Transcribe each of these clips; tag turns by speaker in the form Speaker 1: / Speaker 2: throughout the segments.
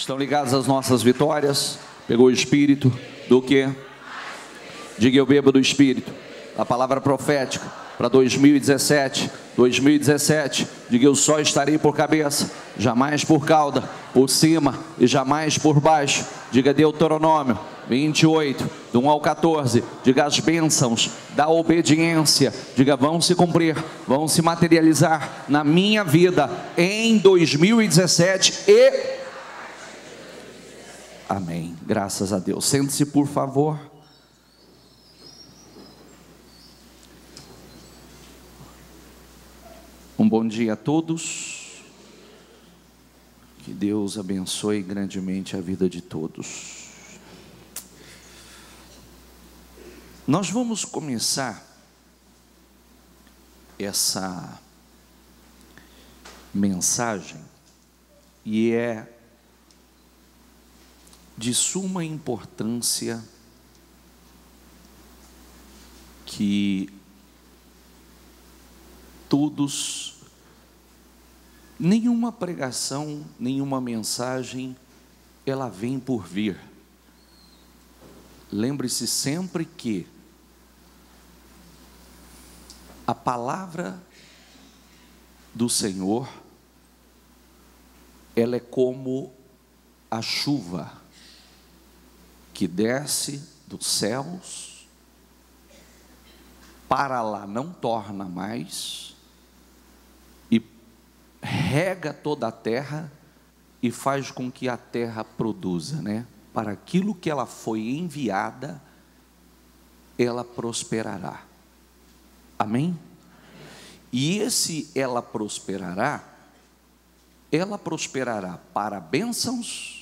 Speaker 1: Estão ligados às nossas vitórias? Pegou o espírito do quê? Diga: eu bebo do espírito. A palavra profética para 2017. 2017, diga: eu só estarei por cabeça, jamais por cauda, por cima e jamais por baixo. Diga: Deuteronômio 28, do 1 ao 14, diga: as bênçãos da obediência, diga, vão se cumprir, vão se materializar na minha vida em 2017 e... Amém, graças a Deus. Sente-se, por favor. Um bom dia a todos, que Deus abençoe grandemente a vida de todos. Nós vamos começar essa mensagem, e é de suma importância que todos, nenhuma pregação, nenhuma mensagem, ela vem por vir. Lembre-se sempre que a palavra do Senhor, ela é como a chuva que desce dos céus, para lá não torna mais, e rega toda a terra e faz com que a terra produza, né? Para aquilo que ela foi enviada, ela prosperará. Amém? E ela prosperará para bênçãos,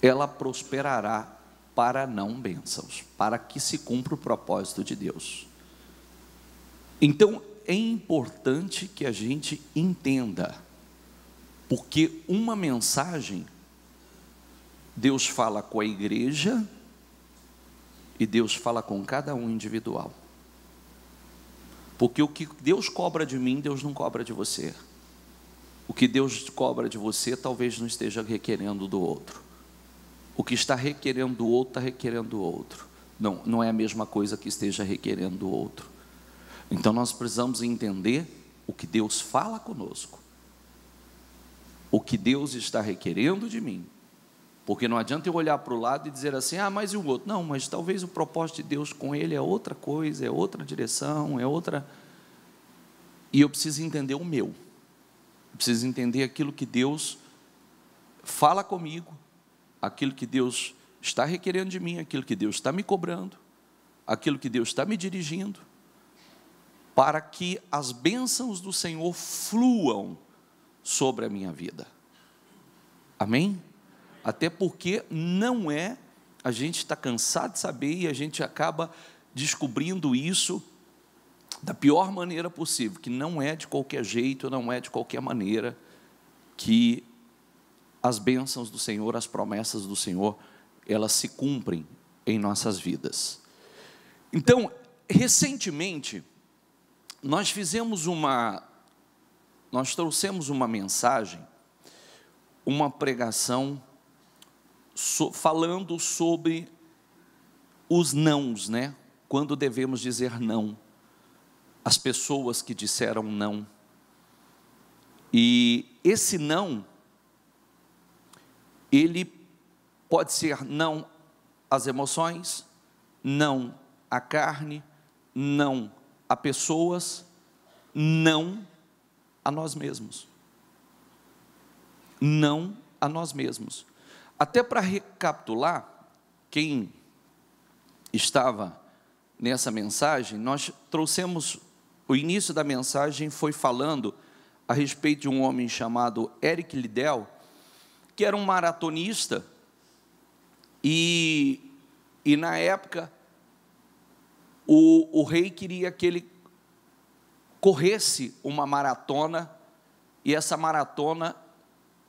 Speaker 1: ela prosperará para não bênçãos, para que se cumpra o propósito de Deus. Então, é importante que a gente entenda, porque uma mensagem, Deus fala com a igreja, e Deus fala com cada um individual. Porque o que Deus cobra de mim, Deus não cobra de você. O que Deus cobra de você, talvez não esteja requerendo do outro. O que está requerendo do outro, está requerendo do outro. Não é a mesma coisa que esteja requerendo do outro. Então nós precisamos entender o que Deus fala conosco, o que Deus está requerendo de mim. Porque não adianta eu olhar para o lado e dizer assim: ah, mas e o outro? Não, mas talvez o propósito de Deus com ele é outra coisa, é outra direção, é outra. E eu preciso entender o meu. Eu preciso entender aquilo que Deus fala comigo, aquilo que Deus está requerendo de mim, aquilo que Deus está me cobrando, aquilo que Deus está me dirigindo, para que as bênçãos do Senhor fluam sobre a minha vida. Amém? Até porque não é, a gente está cansado de saber, e a gente acaba descobrindo isso da pior maneira possível, que não é de qualquer jeito, não é de qualquer maneira que as bênçãos do Senhor, as promessas do Senhor, elas se cumprem em nossas vidas. Então, recentemente, nós trouxemos uma mensagem, uma pregação, falando sobre os nãos, né? Quando devemos dizer não, as pessoas que disseram não. E esse não, ele pode ser não às emoções, não à carne, não a pessoas, não a nós mesmos. Não a nós mesmos. Até para recapitular, quem estava nessa mensagem, nós trouxemos, o início da mensagem foi falando a respeito de um homem chamado Eric Liddell, que era um maratonista, e na época, o rei queria que ele corresse uma maratona, e essa maratona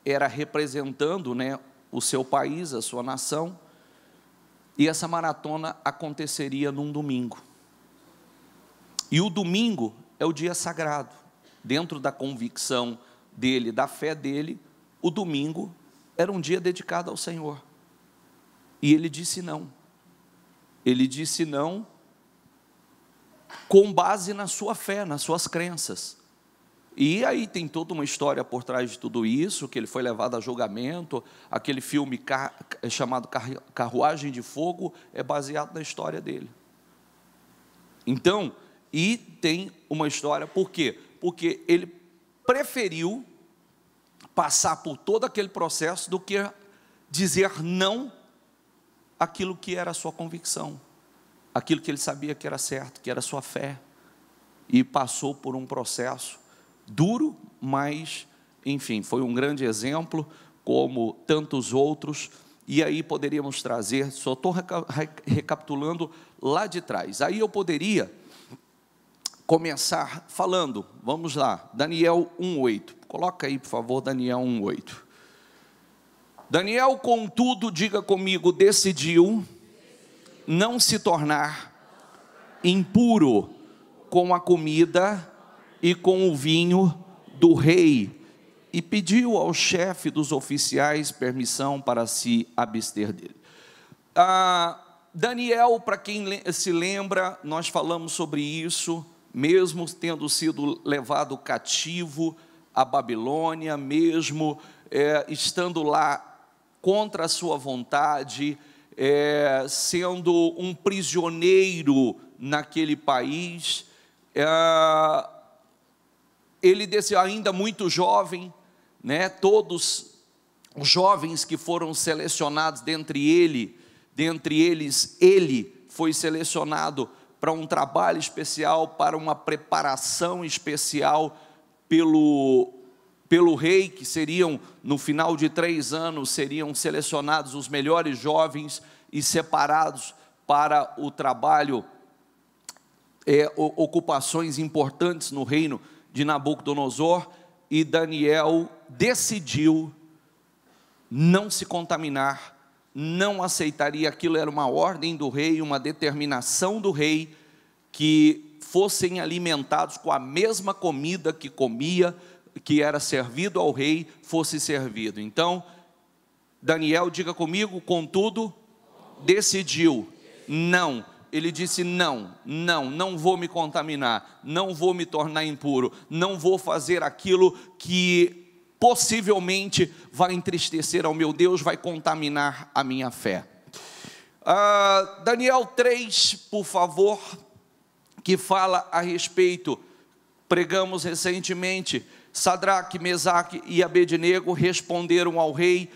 Speaker 1: era representando, né, o seu país, a sua nação, e essa maratona aconteceria num domingo. E o domingo é o dia sagrado. Dentro da convicção dele, da fé dele, o domingo era um dia dedicado ao Senhor. E ele disse não. Ele disse não com base na sua fé, nas suas crenças. E aí tem toda uma história por trás de tudo isso, que ele foi levado a julgamento. Aquele filme chamado Carruagem de Fogo é baseado na história dele. Então, e tem uma história, por quê? Porque ele preferiu passar por todo aquele processo do que dizer não àquilo que era a sua convicção, aquilo que ele sabia que era certo, que era a sua fé, e passou por um processo duro, mas, enfim, foi um grande exemplo, como tantos outros. E aí poderíamos trazer, só estou recapitulando lá de trás. Aí eu poderia começar falando, vamos lá, Daniel 1:8. Coloca aí, por favor, Daniel 1:8. Daniel, contudo, diga comigo, decidiu não se tornar impuro com a comida e com o vinho do rei, e pediu ao chefe dos oficiais permissão para se abster dele. Daniel, para quem se lembra, nós falamos sobre isso, mesmo tendo sido levado cativo à Babilônia, mesmo estando lá contra a sua vontade, sendo um prisioneiro naquele país, ele desceu ainda muito jovem, né? Todos os jovens que foram selecionados dentre eles, ele foi selecionado para um trabalho especial, para uma preparação especial pelo rei, que seriam, no final de 3 anos, seriam selecionados os melhores jovens e separados para o trabalho, ocupações importantes no reino de Nabucodonosor. E Daniel decidiu não se contaminar, não aceitaria, aquilo era uma ordem do rei, uma determinação do rei, que fossem alimentados com a mesma comida que comia, que era servido ao rei, fosse servido. Então, Daniel, diga comigo, contudo, decidiu não. Ele disse não vou me contaminar, não vou me tornar impuro, não vou fazer aquilo que possivelmente vai entristecer ao meu Deus, vai contaminar a minha fé. Daniel 3, por favor, que fala a respeito, pregamos recentemente, Sadraque, Mesaque e Abednego responderam ao rei: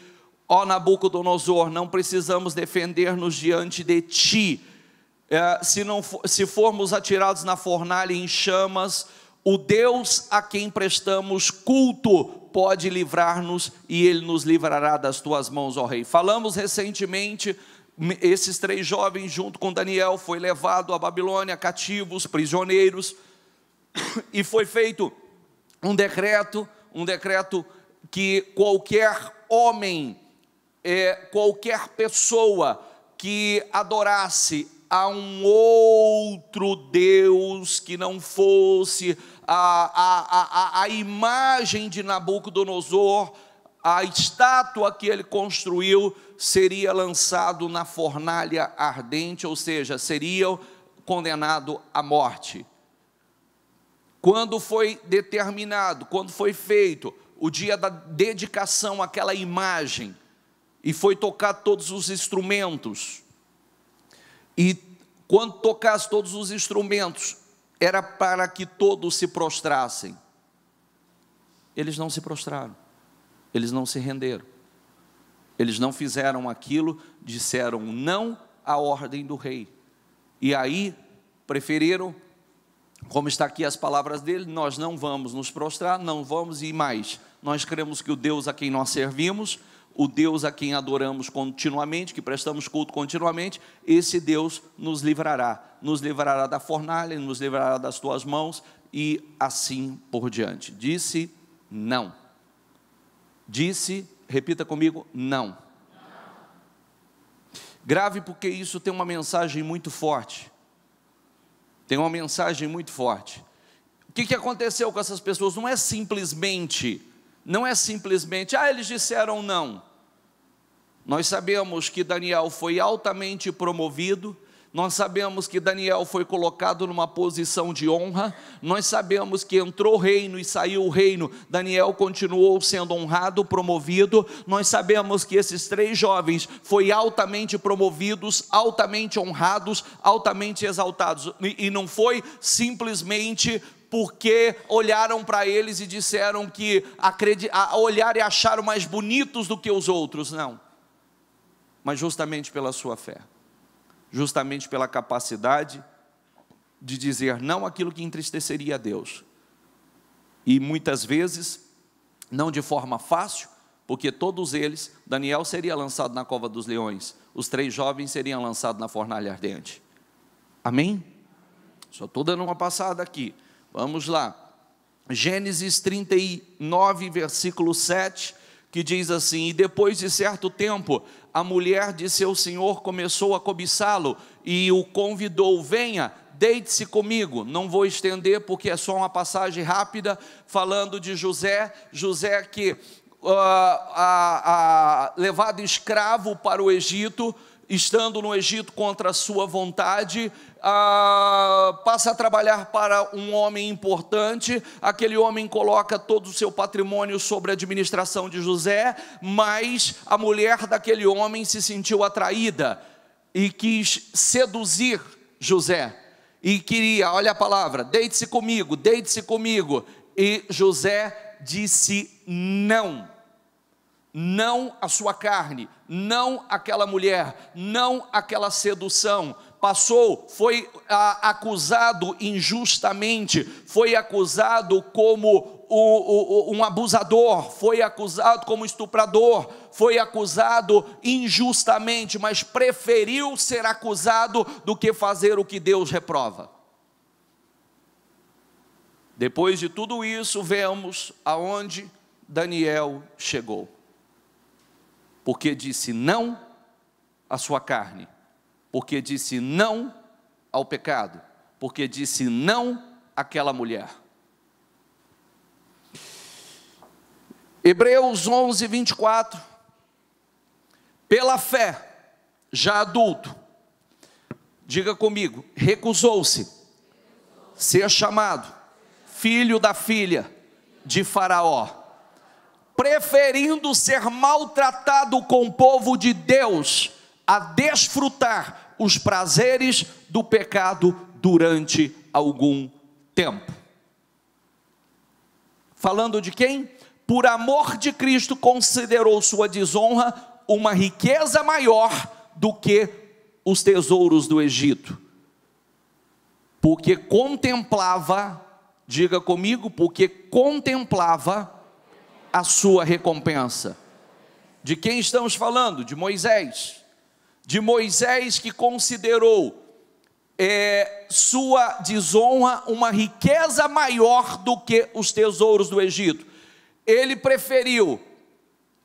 Speaker 1: ó Nabucodonosor, não precisamos defender-nos diante de ti. Se formos atirados na fornalha em chamas, o Deus a quem prestamos culto pode livrar-nos, e Ele nos livrará das tuas mãos, ó rei. Falamos recentemente, esses 3 jovens junto com Daniel foi levado à Babilônia, cativos, prisioneiros, e foi feito um decreto que qualquer homem, qualquer pessoa que adorasse a um outro Deus que não fosse a imagem de Nabucodonosor, a estátua que ele construiu, seria lançado na fornalha ardente, ou seja, seria condenado à morte. Quando foi determinado, quando foi feito o dia da dedicação àquela imagem, e foi tocar todos os instrumentos, e quando tocasse todos os instrumentos, era para que todos se prostrassem. Eles não se prostraram, eles não se renderam, eles não fizeram aquilo, disseram não à ordem do rei, e aí preferiram, como está aqui as palavras dele, nós não vamos nos prostrar, não vamos, e mais, nós cremos que o Deus a quem nós servimos, o Deus a quem adoramos continuamente, que prestamos culto continuamente, esse Deus nos livrará da fornalha, nos livrará das tuas mãos, e assim por diante. Disse não. Disse, repita comigo, não. Grave, porque isso tem uma mensagem muito forte. Tem uma mensagem muito forte. O que aconteceu com essas pessoas? Não é simplesmente, eles disseram não. Nós sabemos que Daniel foi altamente promovido, nós sabemos que Daniel foi colocado numa posição de honra, nós sabemos que entrou o reino e saiu o reino, Daniel continuou sendo honrado, promovido. Nós sabemos que esses 3 jovens foram altamente promovidos, altamente honrados, altamente exaltados, e não foi simplesmente porque olharam para eles e disseram que olharam e acharam mais bonitos do que os outros, não, mas justamente pela sua fé, justamente pela capacidade de dizer não àquilo que entristeceria a Deus, e muitas vezes, não de forma fácil, porque todos eles, Daniel seria lançado na cova dos leões, os 3 jovens seriam lançados na fornalha ardente, amém? Só estou dando uma passada aqui, vamos lá, Gênesis 39, versículo 7, que diz assim: e depois de certo tempo, a mulher de seu senhor começou a cobiçá-lo, e o convidou: venha, deite-se comigo. Não vou estender, porque é só uma passagem rápida, falando de José que, levado escravo para o Egito, estando no Egito contra a sua vontade, passa a trabalhar para um homem importante. Aquele homem coloca todo o seu patrimônio sobre a administração de José, mas a mulher daquele homem se sentiu atraída e quis seduzir José, e queria, olha a palavra, deite-se comigo, e José disse não. Não a sua carne, não aquela mulher, não aquela sedução. Foi acusado injustamente, foi acusado como um abusador, foi acusado como estuprador, foi acusado injustamente, mas preferiu ser acusado do que fazer o que Deus reprova. Depois de tudo isso, vemos aonde Daniel chegou. Porque disse não à sua carne, porque disse não ao pecado, porque disse não àquela mulher. Hebreus 11, 24, pela fé, já adulto, diga comigo, recusou-se ser chamado filho da filha de Faraó, preferindo ser maltratado com o povo de Deus, a desfrutar os prazeres do pecado durante algum tempo. Falando de quem? Por amor de Cristo, considerou sua desonra uma riqueza maior do que os tesouros do Egito, porque contemplava, diga comigo, porque contemplava a sua recompensa. De quem estamos falando? De Moisés. De Moisés, que considerou sua desonra uma riqueza maior do que os tesouros do Egito. Ele preferiu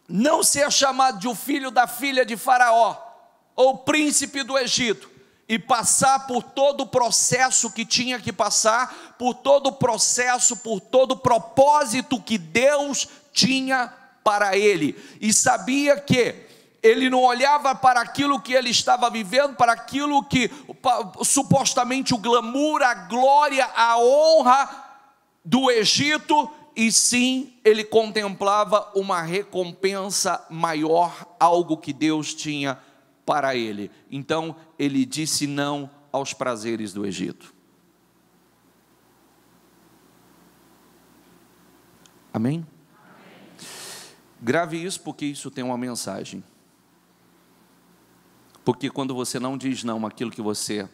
Speaker 1: não ser chamado de o filho da filha de Faraó, ou príncipe do Egito, e passar por todo o processo que tinha que passar, por todo o processo, por todo o propósito que Deus tinha para ele, e sabia que ele não olhava para aquilo que ele estava vivendo, para aquilo que supostamente o glamour, a glória, a honra do Egito, e sim, ele contemplava uma recompensa maior, algo que Deus tinha para ele. Então ele disse não aos prazeres do Egito. Amém? Grave isso, porque isso tem uma mensagem. Porque quando você não diz não àquilo que você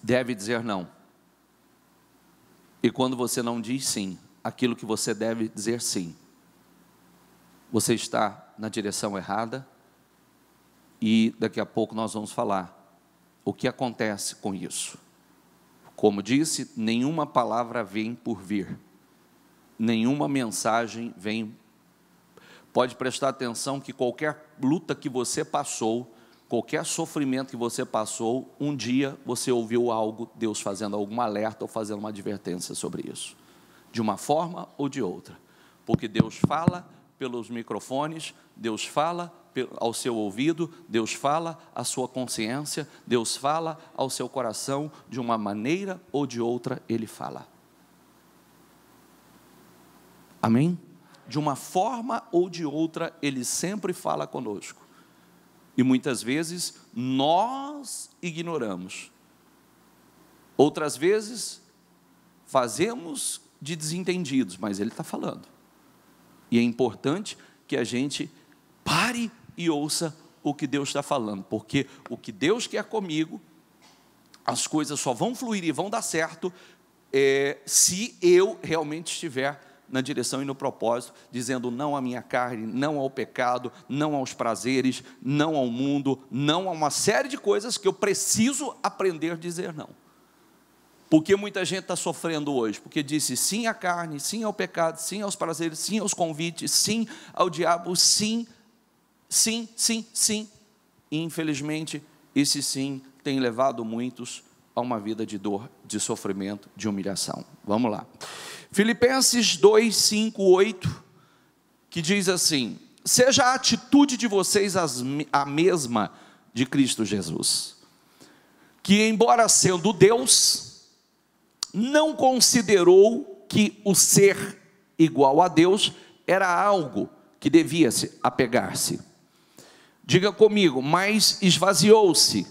Speaker 1: deve dizer não, e quando você não diz sim àquilo que você deve dizer sim, você está na direção errada. E daqui a pouco nós vamos falar o que acontece com isso. Como disse, nenhuma palavra vem por vir, nenhuma mensagem vem. Pode prestar atenção que qualquer luta que você passou, qualquer sofrimento que você passou, um dia você ouviu algo, Deus fazendo algum alerta ou fazendo uma advertência sobre isso, de uma forma ou de outra, porque Deus fala pelos microfones, Deus fala ao seu ouvido, Deus fala à sua consciência, Deus fala ao seu coração, de uma maneira ou de outra Ele fala. Amém? De uma forma ou de outra, Ele sempre fala conosco. E muitas vezes nós ignoramos. Outras vezes fazemos de desentendidos, mas Ele está falando. E é importante que a gente pare e ouça o que Deus está falando, porque o que Deus quer comigo, as coisas só vão fluir e vão dar certo, se eu realmente estiver na direção e no propósito, dizendo não à minha carne, não ao pecado, não aos prazeres, não ao mundo, não a uma série de coisas que eu preciso aprender a dizer não. Porque muita gente está sofrendo hoje, porque disse sim à carne, sim ao pecado, sim aos prazeres, sim aos convites, sim ao diabo, sim, sim, sim, sim. E infelizmente, esse sim tem levado muitos a uma vida de dor, de sofrimento, de humilhação. Vamos lá. Filipenses 2, 5, 8, que diz assim: seja a atitude de vocês a mesma de Cristo Jesus, que embora sendo Deus, não considerou que o ser igual a Deus era algo que devia se apegar-se. Diga comigo, mas esvaziou-se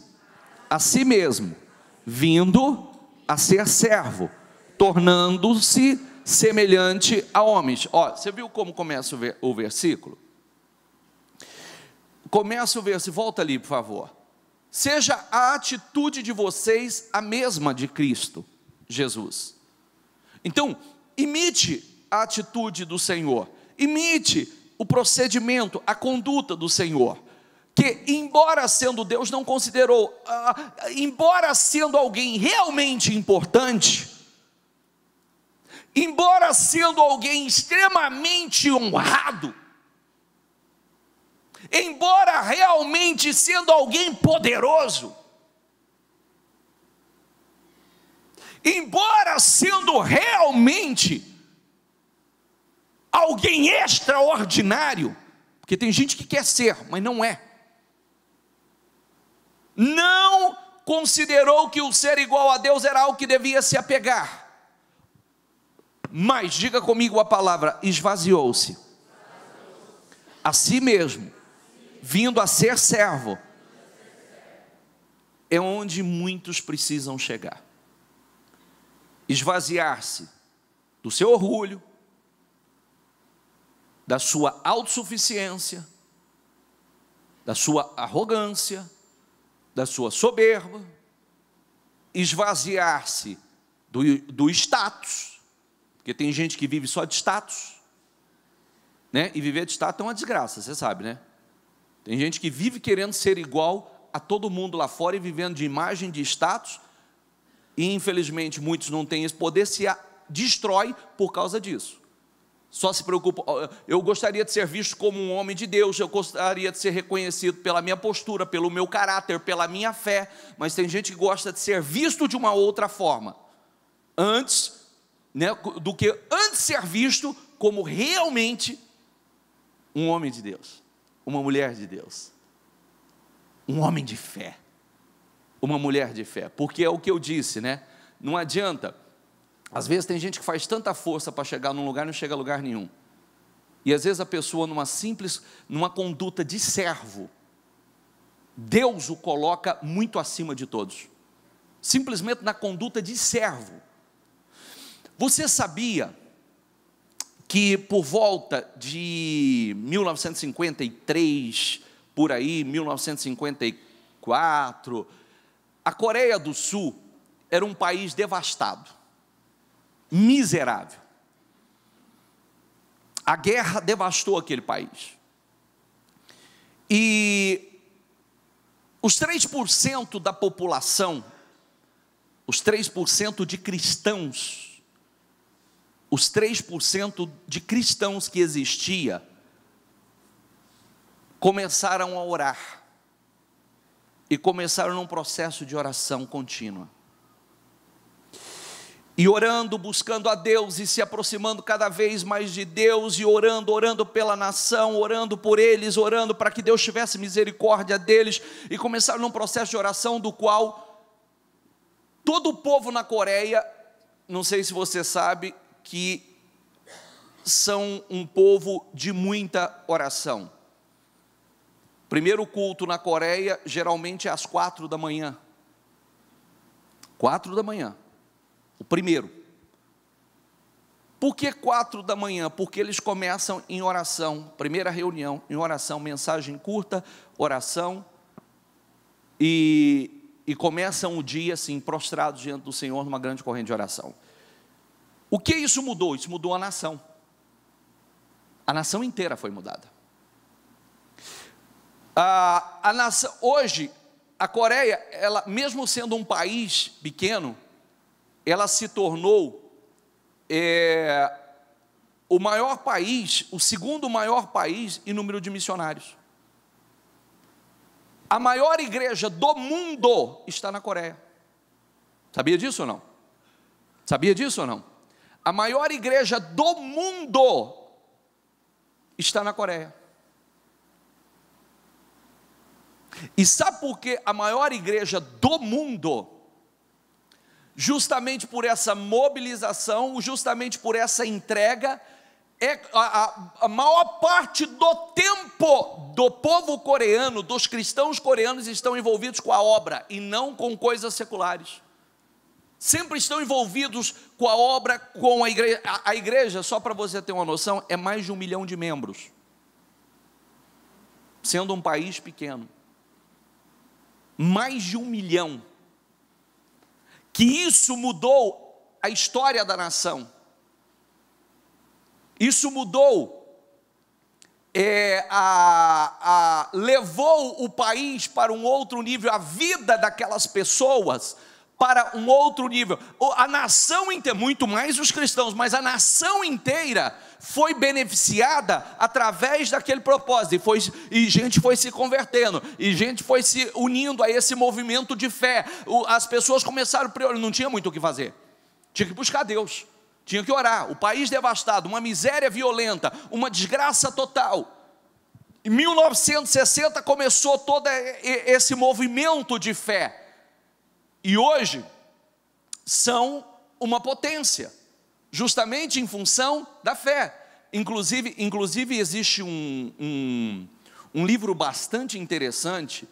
Speaker 1: a si mesmo, vindo a ser servo, tornando-se semelhante a homens. Ó, você viu como começa o versículo? Começa o versículo, volta ali por favor. Seja a atitude de vocês a mesma de Cristo Jesus. Então, imite a atitude do Senhor, imite o procedimento, a conduta do Senhor, que embora sendo Deus não considerou, embora sendo alguém realmente importante, embora sendo alguém extremamente honrado, embora realmente sendo alguém poderoso, embora sendo realmente alguém extraordinário, porque tem gente que quer ser, mas não é, não considerou que o ser igual a Deus era algo que devia se apegar, mas, diga comigo a palavra, esvaziou-se a si mesmo, vindo a ser servo. É onde muitos precisam chegar. Esvaziar-se do seu orgulho, da sua autossuficiência, da sua arrogância, da sua soberba, esvaziar-se do status, porque tem gente que vive só de status, né? E viver de status é uma desgraça, você sabe, né? Tem gente que vive querendo ser igual a todo mundo lá fora e vivendo de imagem, de status, e infelizmente muitos não têm esse poder, se destrói por causa disso. Só se preocupa, eu gostaria de ser visto como um homem de Deus, eu gostaria de ser reconhecido pela minha postura, pelo meu caráter, pela minha fé, mas tem gente que gosta de ser visto de uma outra forma, antes, né, do que antes ser visto como realmente um homem de Deus, uma mulher de Deus, um homem de fé, uma mulher de fé, porque é o que eu disse, né? Não adianta, às vezes tem gente que faz tanta força para chegar num lugar e não chega a lugar nenhum, e às vezes a pessoa numa conduta de servo, Deus o coloca muito acima de todos, simplesmente na conduta de servo. Você sabia que por volta de 1953, por aí, 1954, a Coreia do Sul era um país devastado, miserável. A guerra devastou aquele país. E os 3% da população, os 3% de cristãos, os 3% de cristãos que existia, começaram a orar, e começaram num processo de oração contínua. e orando, buscando a Deus e se aproximando cada vez mais de Deus, e orando pela nação, orando por eles, orando para que Deus tivesse misericórdia deles, e começaram num processo de oração do qual todo o povo na Coreia, não sei se você sabe, que são um povo de muita oração. Primeiro culto na Coreia, geralmente é às 4 da manhã. 4 da manhã. O primeiro. Por que 4 da manhã? Porque eles começam em oração. Primeira reunião, em oração, mensagem curta, oração. E começam o dia assim, prostrados diante do Senhor, numa grande corrente de oração. O que isso mudou? Isso mudou a nação. A nação inteira foi mudada. A nação, hoje, a Coreia, ela, mesmo sendo um país pequeno, ela se tornou o maior país, o segundo maior país em número de missionários. A maior igreja do mundo está na Coreia. Sabia disso ou não? Sabia disso ou não? A maior igreja do mundo está na Coreia. E sabe por que a maior igreja do mundo? Justamente por essa mobilização, justamente por essa entrega, a maior parte do tempo do povo coreano, dos cristãos coreanos, estão envolvidos com a obra e não com coisas seculares. Sempre estão envolvidos com a obra, com a igreja. A igreja, só para você ter uma noção, é mais de 1 milhão de membros, sendo um país pequeno. Mais de 1 milhão. Que isso mudou a história da nação. Isso mudou, levou o país para um outro nível, a vida daquelas pessoas para um outro nível. A nação inteira, muito mais os cristãos, mas a nação inteira foi beneficiada através daquele propósito, e gente foi se convertendo, e gente foi se unindo a esse movimento de fé. As pessoas começaram, não tinha muito o que fazer, tinha que buscar Deus, tinha que orar. O país devastado, uma miséria violenta, uma desgraça total. Em 1960 começou todo esse movimento de fé, e hoje são uma potência, justamente em função da fé. Inclusive existe um livro bastante interessante,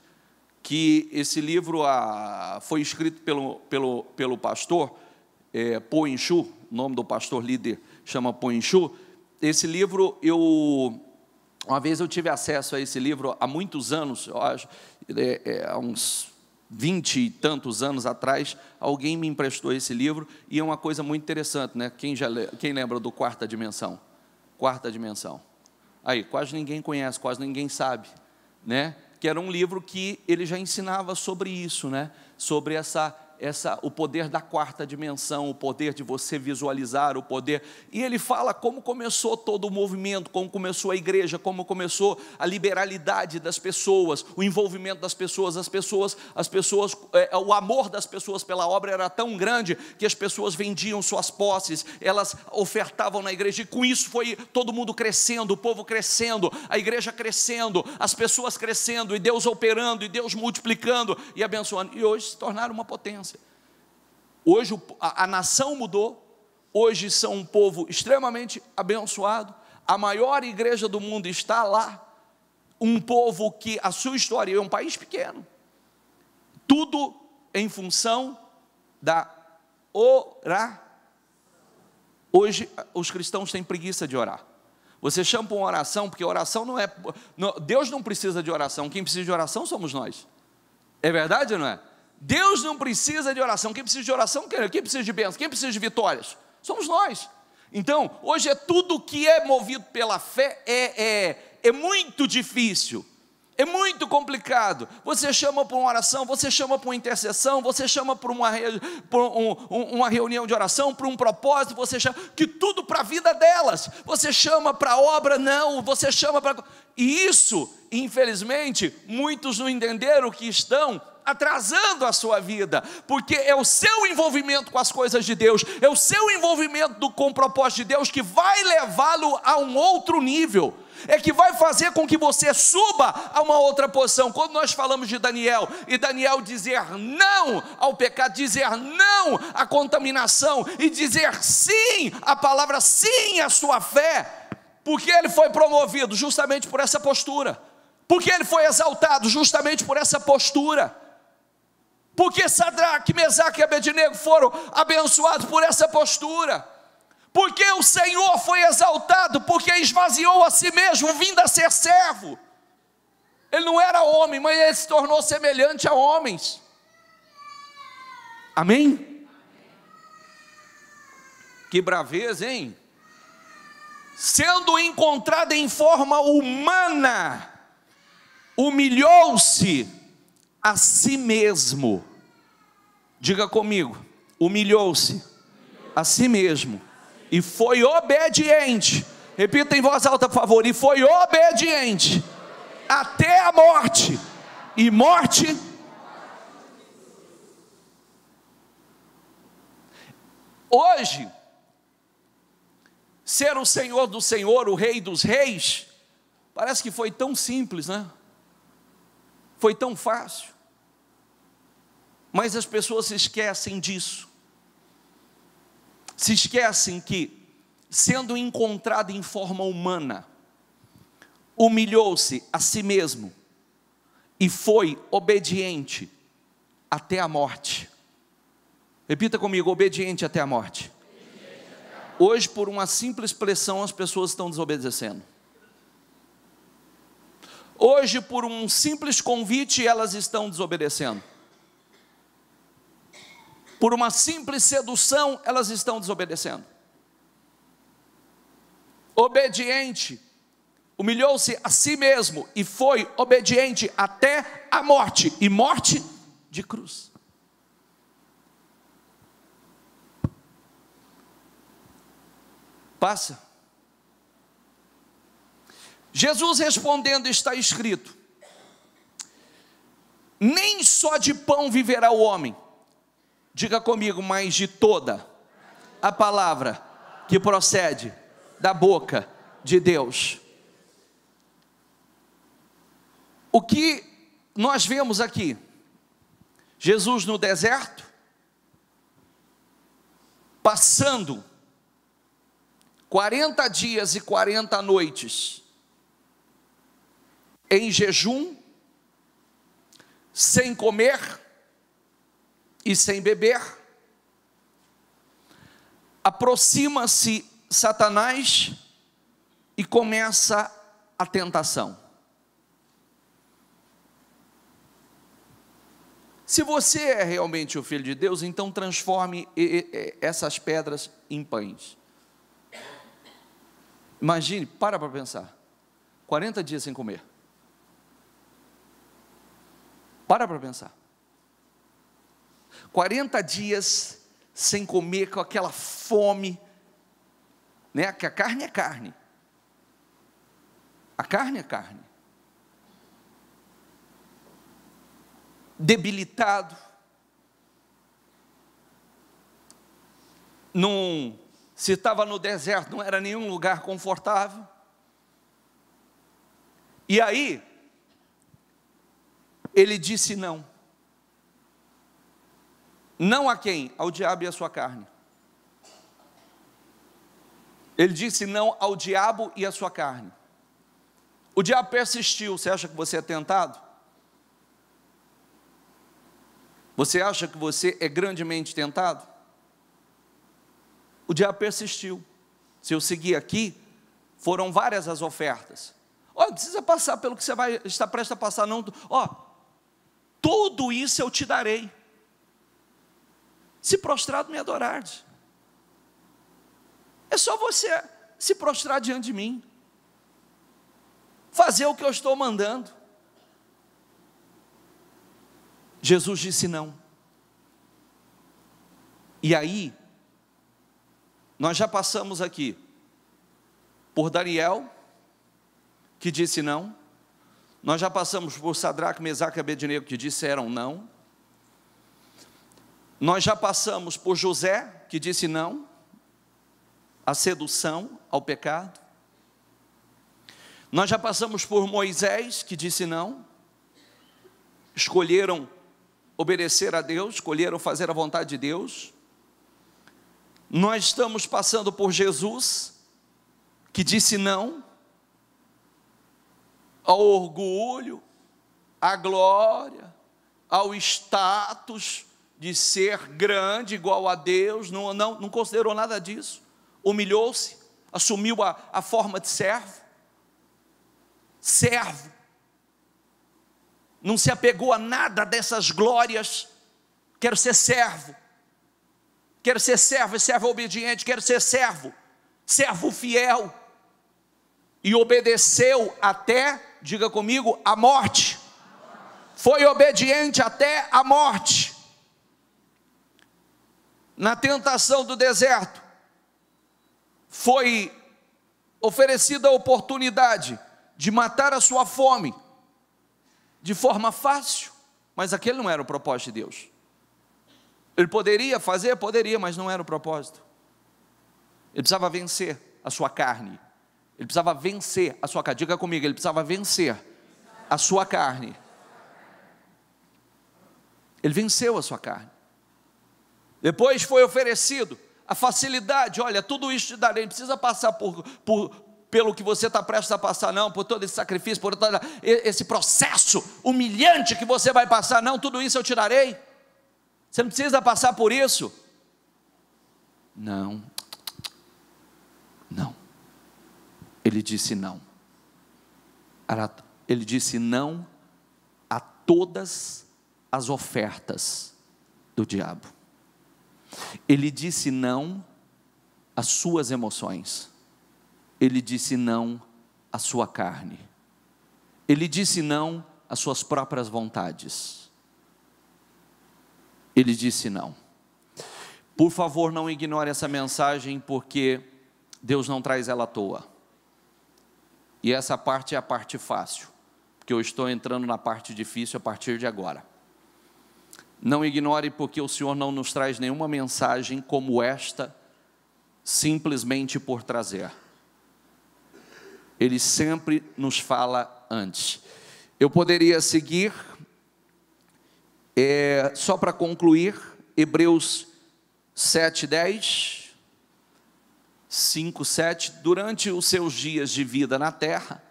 Speaker 1: que esse livro foi escrito pelo pastor Po In-Shu, o nome do pastor líder chama Po In-Shu. Esse livro, uma vez eu tive acesso a esse livro há muitos anos, eu acho, há uns 20 e tantos anos atrás, alguém me emprestou esse livro, e é uma coisa muito interessante, né? Quem lembra do Quarta Dimensão? Quarta Dimensão. Aí, quase ninguém conhece, quase ninguém sabe, né? Que era um livro que ele já ensinava sobre isso, né? Sobre o poder da quarta dimensão, o poder de você visualizar, o poder. E ele fala como começou todo o movimento, como começou a igreja, como começou a liberalidade das pessoas, o envolvimento das pessoas, o amor das pessoas pela obra era tão grande que as pessoas vendiam suas posses, elas ofertavam na igreja, e com isso foi todo mundo crescendo, o povo crescendo, a igreja crescendo, as pessoas crescendo, e Deus operando, e Deus multiplicando e abençoando, e hoje se tornaram uma potência. Hoje a nação mudou, hoje são um povo extremamente abençoado, a maior igreja do mundo está lá, um povo que a sua história é um país pequeno, tudo em função da orar. Hoje os cristãos têm preguiça de orar. Você chama para uma oração, porque oração Deus não precisa de oração, quem precisa de oração somos nós. É verdade ou não é? Deus não precisa de oração. Quem precisa de oração? Quem precisa de bênção? Quem precisa de vitórias? Somos nós. Então, hoje tudo que é movido pela fé é muito difícil, é muito complicado. Você chama para uma oração, você chama para uma intercessão, você chama para uma reunião de oração, para um propósito, você chama que tudo para a vida delas. Você chama para a obra, não, você chama para... E isso, infelizmente, muitos não entenderam que estão atrasando a sua vida, porque é o seu envolvimento com as coisas de Deus, é o seu envolvimento com o propósito de Deus que vai levá-lo a um outro nível, é que vai fazer com que você suba a uma outra posição. Quando nós falamos de Daniel, e Daniel dizer não ao pecado, dizer não à contaminação, e dizer sim à palavra, sim à sua fé, porque ele foi promovido justamente por essa postura, porque ele foi exaltado justamente por essa postura, porque Sadraque, Mesaque e Abednego foram abençoados por essa postura, porque o Senhor foi exaltado, porque esvaziou a si mesmo, vindo a ser servo. Ele não era homem, mas ele se tornou semelhante a homens. Amém? Que braveza, hein? Sendo encontrado em forma humana, humilhou-se a si mesmo. Diga comigo, humilhou-se a si mesmo e foi obediente. Repita em voz alta, por favor. E foi obediente até a morte, e morte. Hoje, ser o Senhor do Senhor, o Rei dos Reis, parece que foi tão simples, né? Foi tão fácil, mas as pessoas se esquecem disso, se esquecem que, sendo encontrado em forma humana, humilhou-se a si mesmo e foi obediente até a morte. Repita comigo, obediente até a morte. Hoje, por uma simples pressão, as pessoas estão desobedecendo. Hoje, por um simples convite, elas estão desobedecendo. Por uma simples sedução, elas estão desobedecendo. Obediente, humilhou-se a si mesmo e foi obediente até a morte, e morte de cruz. Passa. Jesus respondendo, está escrito: nem só de pão viverá o homem, diga comigo, mas de toda a palavra que procede da boca de Deus. O que nós vemos aqui? Jesus no deserto, passando 40 dias e 40 noites em jejum, sem comer e sem beber. Aproxima-se Satanás e começa a tentação. Se você é realmente o Filho de Deus, então transforme essas pedras em pães. Imagine, para pensar, 40 dias sem comer. Para pensar. 40 dias sem comer, com aquela fome, né? Que a carne é carne. A carne é carne. Debilitado. Se estava no deserto, não era nenhum lugar confortável. E aí, ele disse não. Não a quem? Ao diabo e à sua carne. Ele disse não ao diabo e à sua carne. O diabo persistiu. Você acha que você é tentado? Você acha que você é grandemente tentado? O diabo persistiu. Se eu seguir aqui, foram várias as ofertas. Não precisa passar pelo que você vai estar prestes a passar, não. Tudo isso eu te darei, se prostrado me adorares. É só você se prostrar diante de mim, fazer o que eu estou mandando. Jesus disse não. E aí, nós já passamos aqui por Daniel, que disse não. Nós já passamos por Sadraque, Mesaque e Abednego, que disseram não. Nós já passamos por José, que disse não à sedução, ao pecado. Nós já passamos por Moisés, que disse não. Escolheram obedecer a Deus, escolheram fazer a vontade de Deus. Nós estamos passando por Jesus, que disse não ao orgulho, à glória, ao status de ser grande, igual a Deus, não considerou nada disso, humilhou-se, assumiu a forma de servo, não se apegou a nada dessas glórias. Quero ser servo, e servo obediente, quero ser servo fiel, e obedeceu até, diga comigo, a morte, foi obediente até a morte. Na tentação do deserto, foi oferecida a oportunidade de matar a sua fome, de forma fácil, mas aquele não era o propósito de Deus. Ele poderia fazer? Poderia, mas não era o propósito. Ele precisava vencer a sua carne, ele precisava vencer a sua carne, diga comigo, ele precisava vencer a sua carne. Ele venceu a sua carne. Depois foi oferecido a facilidade, olha, tudo isso te darei, não precisa passar pelo que você está prestes a passar, não, por todo esse sacrifício, por todo esse processo humilhante que você vai passar, não, tudo isso eu te darei, você não precisa passar por isso. Não, ele disse não, ele disse não a todas as ofertas do diabo. Ele disse não às suas emoções, ele disse não à sua carne, ele disse não às suas próprias vontades, ele disse não. Por favor, não ignore essa mensagem, porque Deus não traz ela à toa, e essa parte é a parte fácil, porque eu estou entrando na parte difícil a partir de agora. Não ignore, porque o Senhor não nos traz nenhuma mensagem como esta, simplesmente por trazer. Ele sempre nos fala antes. Eu poderia seguir, só para concluir, Hebreus 7:10, 5:7, durante os seus dias de vida na terra,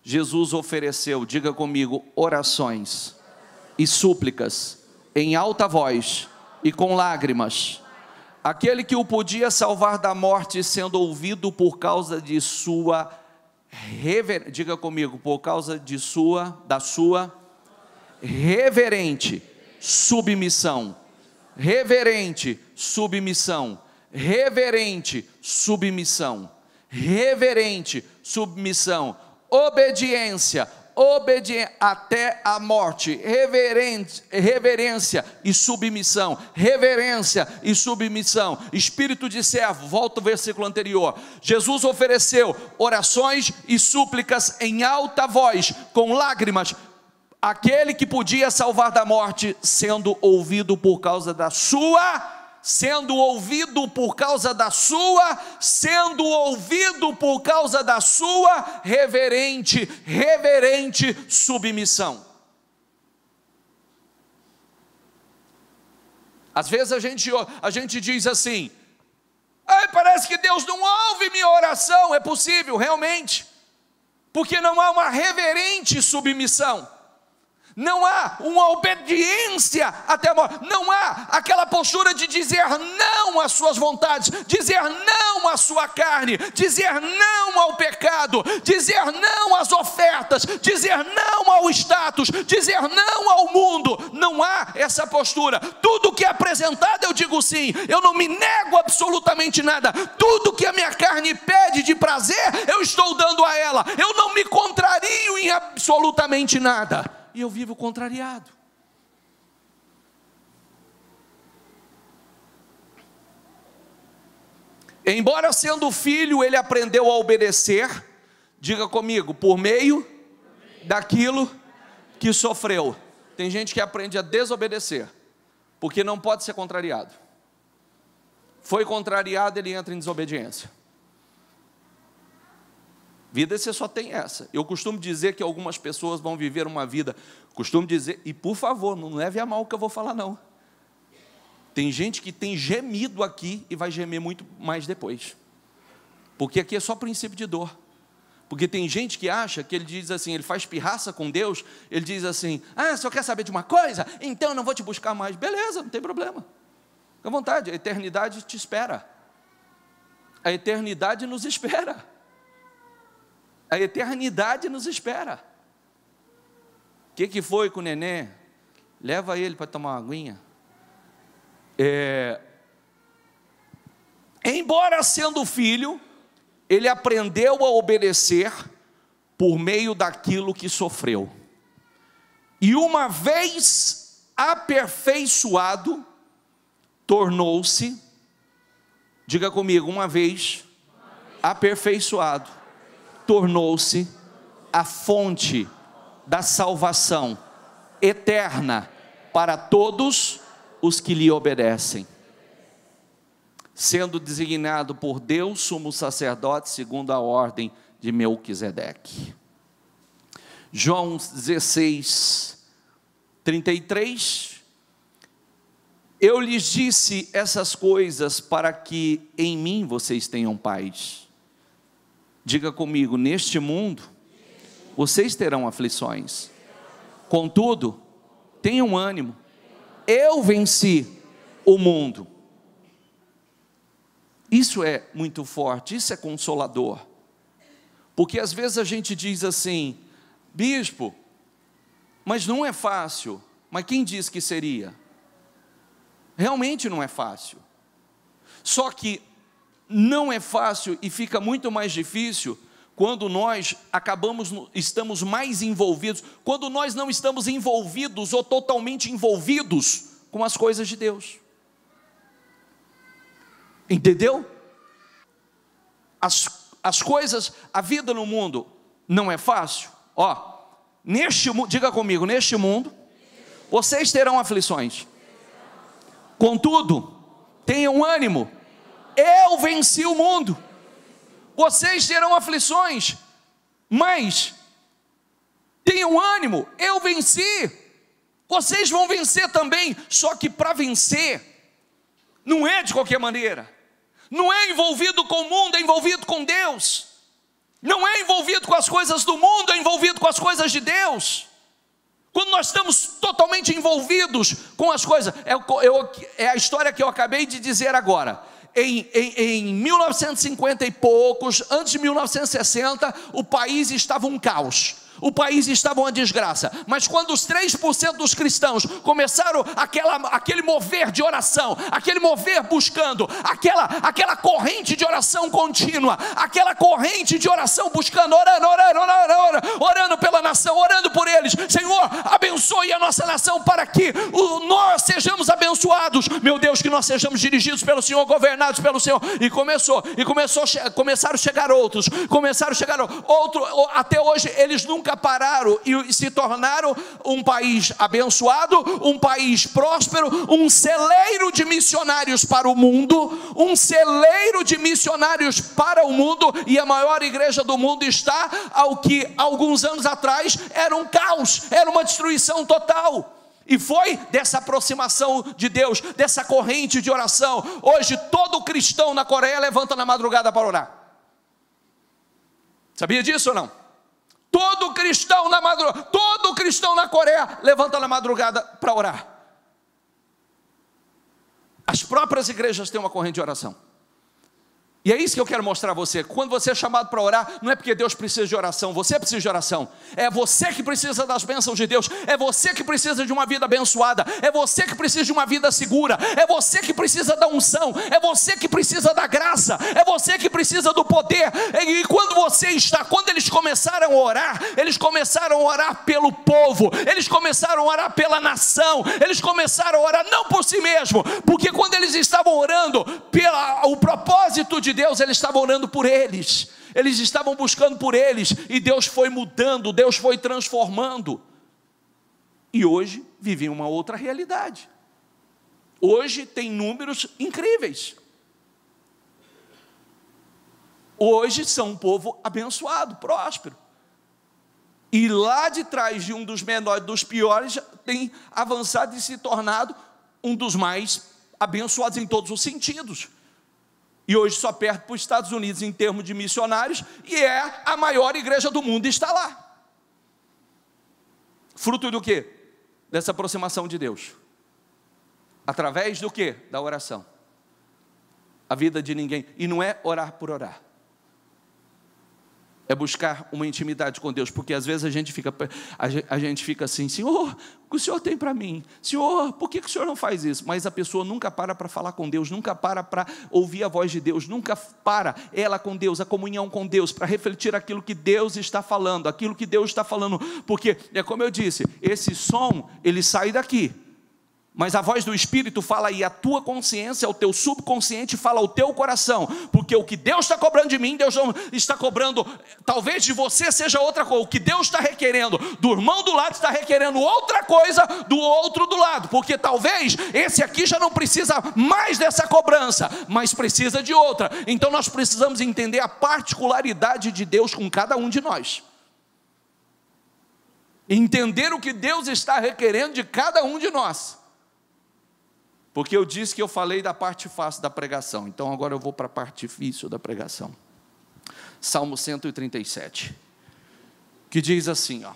Speaker 1: Jesus ofereceu, diga comigo, orações e súplicas, em alta voz e com lágrimas, aquele que o podia salvar da morte, sendo ouvido por causa de sua diga comigo, por causa da sua reverente submissão, reverente submissão, reverente submissão, reverente submissão, obediência até a morte, reverência e submissão, reverência e submissão, espírito de servo. Volta o versículo anterior. Jesus ofereceu orações e súplicas em alta voz, com lágrimas, aquele que podia salvar da morte, sendo ouvido por causa da sua reverente submissão. Às vezes a gente diz assim: parece que Deus não ouve minha oração. É possível, realmente, porque não há uma reverente submissão, não há uma obediência até a morte, não há aquela postura de dizer não às suas vontades, dizer não à sua carne, dizer não ao pecado, dizer não às ofertas, dizer não ao status, dizer não ao mundo. Não há essa postura. Tudo que é apresentado eu digo sim, eu não me nego absolutamente nada. Tudo que a minha carne pede de prazer, eu estou dando a ela. Eu não me contrario em absolutamente nada, e eu vivo contrariado. Embora sendo filho, ele aprendeu a obedecer, diga comigo, por meio daquilo que sofreu. Tem gente que aprende a desobedecer Porque não pode ser contrariado. Foi contrariado, ele entra em desobediência. Vida você só tem essa. Eu costumo dizer que algumas pessoas vão viver uma vida, costumo dizer, e por favor, não leve a mal o que eu vou falar não. Tem gente que tem gemido aqui e vai gemer muito mais depois. Porque aqui é só princípio de dor. Porque tem gente que acha que ele diz assim, ele faz pirraça com Deus, ele diz assim, só quer saber de uma coisa? Então eu não vou te buscar mais. Beleza, não tem problema. Fica à vontade, a eternidade te espera. A eternidade nos espera. A eternidade nos espera. O que foi com o neném? Leva ele para tomar uma aguinha. Embora sendo filho, ele aprendeu a obedecer por meio daquilo que sofreu. E uma vez aperfeiçoado, tornou-se, diga comigo, uma vez aperfeiçoado, tornou-se a fonte da salvação eterna para todos os que lhe obedecem, sendo designado por Deus sumo sacerdote segundo a ordem de Melquisedeque. João 16, 33, eu lhes disse essas coisas para que em mim vocês tenham paz. Diga comigo, neste mundo vocês terão aflições, contudo, tenham ânimo, eu venci o mundo. Isso é muito forte, isso é consolador, porque às vezes a gente diz assim, bispo, mas não é fácil. Mas quem disse que seria? Realmente não é fácil, só que não é fácil e fica muito mais difícil quando nós estamos mais envolvidos, quando nós não estamos envolvidos ou totalmente envolvidos com as coisas de Deus. Entendeu? As coisas, a vida no mundo não é fácil. Diga comigo, neste mundo vocês terão aflições, contudo, tenham ânimo, eu venci o mundo. Vocês terão aflições, mas tenham ânimo, eu venci. Vocês vão vencer também, só que para vencer, não é de qualquer maneira, não é envolvido com o mundo, é envolvido com Deus, não é envolvido com as coisas do mundo, é envolvido com as coisas de Deus. Quando nós estamos totalmente envolvidos com as coisas, é a história que eu acabei de dizer agora. Em 1950 e poucos, antes de 1960, o país estava um caos. O país estava uma desgraça, mas quando os 3% dos cristãos começaram aquele mover de oração, aquele mover buscando, aquela corrente de oração contínua, aquela corrente de oração buscando, orando pela nação, orando por eles, Senhor, abençoe a nossa nação para que nós sejamos abençoados, meu Deus, que nós sejamos dirigidos pelo Senhor, governados pelo Senhor, começaram a chegar outros, até hoje eles nunca pararam e se tornaram um país abençoado, um país próspero, um celeiro de missionários para o mundo, e a maior igreja do mundo está ao que alguns anos atrás era um caos, era uma destruição total. E foi dessa aproximação de Deus, dessa corrente de oração. Hoje todo cristão na Coreia levanta na madrugada para orar. Sabia disso ou não? Todo cristão na Coreia levanta na madrugada para orar. As próprias igrejas têm uma corrente de oração. E é isso que eu quero mostrar a você. Quando você é chamado para orar, não é porque Deus precisa de oração, você precisa de oração. É você que precisa das bênçãos de Deus, é você que precisa de uma vida abençoada, é você que precisa de uma vida segura, é você que precisa da unção, é você que precisa da graça, é você que precisa do poder. E quando eles começaram a orar pelo povo, eles começaram a orar pela nação, eles começaram a orar não por si mesmo, porque quando eles estavam orando o propósito de Deus, eles estavam orando por eles, eles estavam buscando por eles, e Deus foi mudando, Deus foi transformando, e hoje vivem uma outra realidade. hoje tem números incríveis. Hoje são um povo abençoado, próspero. E lá de trás de um dos menores, dos piores, tem avançado e se tornado um dos mais abençoados em todos os sentidos. E hoje só perde para os Estados Unidos em termos de missionários, e é a maior igreja do mundo, está lá. Fruto do quê? Dessa aproximação de Deus. Através do quê? Da oração. A vida de ninguém, e não é orar por orar. É buscar uma intimidade com Deus, porque às vezes a gente fica assim, Senhor, o que o Senhor tem para mim? Senhor, por que o Senhor não faz isso? Mas a pessoa nunca para falar com Deus, nunca para ouvir a voz de Deus, nunca para ela com Deus, a comunhão com Deus, para refletir aquilo que Deus está falando, porque é como eu disse, esse som, ele sai daqui, mas a voz do Espírito fala aí, a tua consciência, o teu subconsciente fala ao teu coração, porque o que Deus está cobrando de mim, Deus não está cobrando, talvez de você seja outra coisa, o que Deus está requerendo do irmão do lado, está requerendo outra coisa do outro do lado, porque talvez esse aqui já não precisa mais dessa cobrança, mas precisa de outra. Então nós precisamos entender a particularidade de Deus com cada um de nós, entender o que Deus está requerendo de cada um de nós. Porque eu disse que eu falei da parte fácil da pregação, então agora eu vou para a parte difícil da pregação. Salmo 137, que diz assim, ó: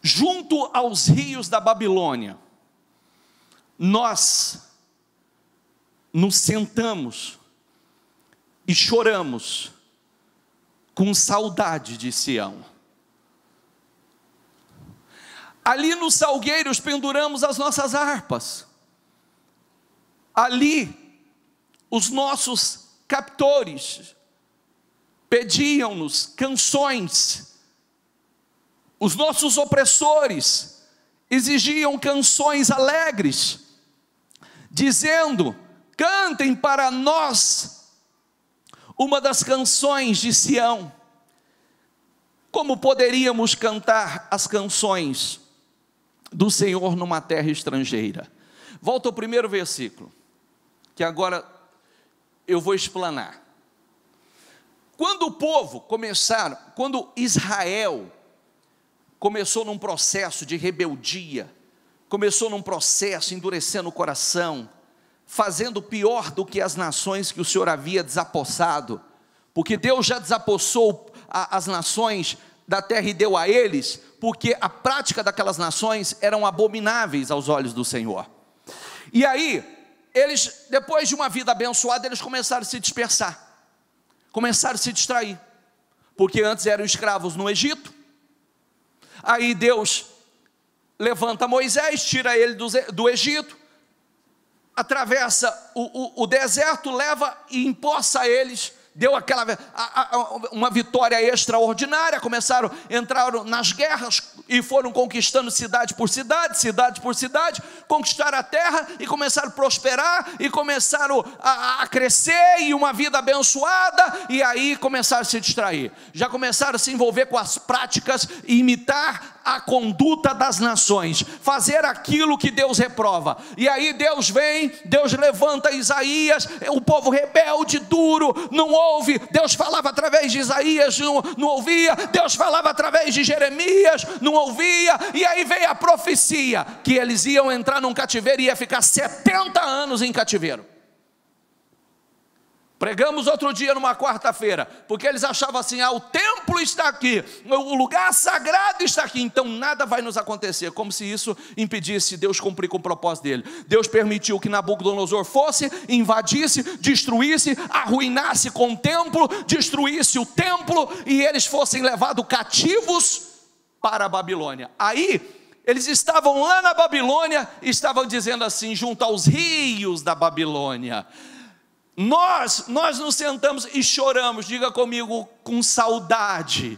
Speaker 1: junto aos rios da Babilônia, nós nos sentamos e choramos com saudade de Sião. Ali nos salgueiros penduramos as nossas harpas. Ali, os nossos captores pediam-nos canções, os nossos opressores exigiam canções alegres, dizendo: cantem para nós uma das canções de Sião. Como poderíamos cantar as canções do Senhor numa terra estrangeira? Volta ao primeiro versículo, que agora eu vou explanar. Quando Israel começou num processo de rebeldia, começou num processo endurecendo o coração, fazendo pior do que as nações que o Senhor havia desapossado, porque Deus já desapossou as nações da terra e deu a eles, porque a prática daquelas nações eram abomináveis aos olhos do Senhor. E aí, eles, depois de uma vida abençoada, eles começaram a se dispersar, começaram a se distrair, porque antes eram escravos no Egito. Aí Deus levanta Moisés, tira ele do Egito, atravessa o deserto, leva e empossa eles, deu uma vitória extraordinária, entraram nas guerras e foram conquistando cidade por cidade, conquistaram a terra e começaram a prosperar e começaram a crescer e uma vida abençoada, e aí começaram a se distrair, já começaram a se envolver com as práticas e imitar a conduta das nações, fazer aquilo que Deus reprova. E aí Deus levanta Isaías, o povo rebelde, duro, não ouve. Deus falava através de Isaías, não ouvia. Deus falava através de Jeremias, não ouvia. E aí veio a profecia, que eles iam entrar num cativeiro e ia ficar 70 anos em cativeiro. Pregamos outro dia numa quarta-feira, porque eles achavam assim: o templo está aqui, o lugar sagrado está aqui, então nada vai nos acontecer, como se isso impedisse Deus cumprir com o propósito dele. Deus permitiu que Nabucodonosor fosse, invadisse, destruísse, arruinasse com o templo, destruísse o templo, e eles fossem levados cativos para a Babilônia. Aí eles estavam lá na Babilônia, estavam dizendo assim, junto aos rios da Babilônia: Nós nos sentamos e choramos, diga comigo, com saudade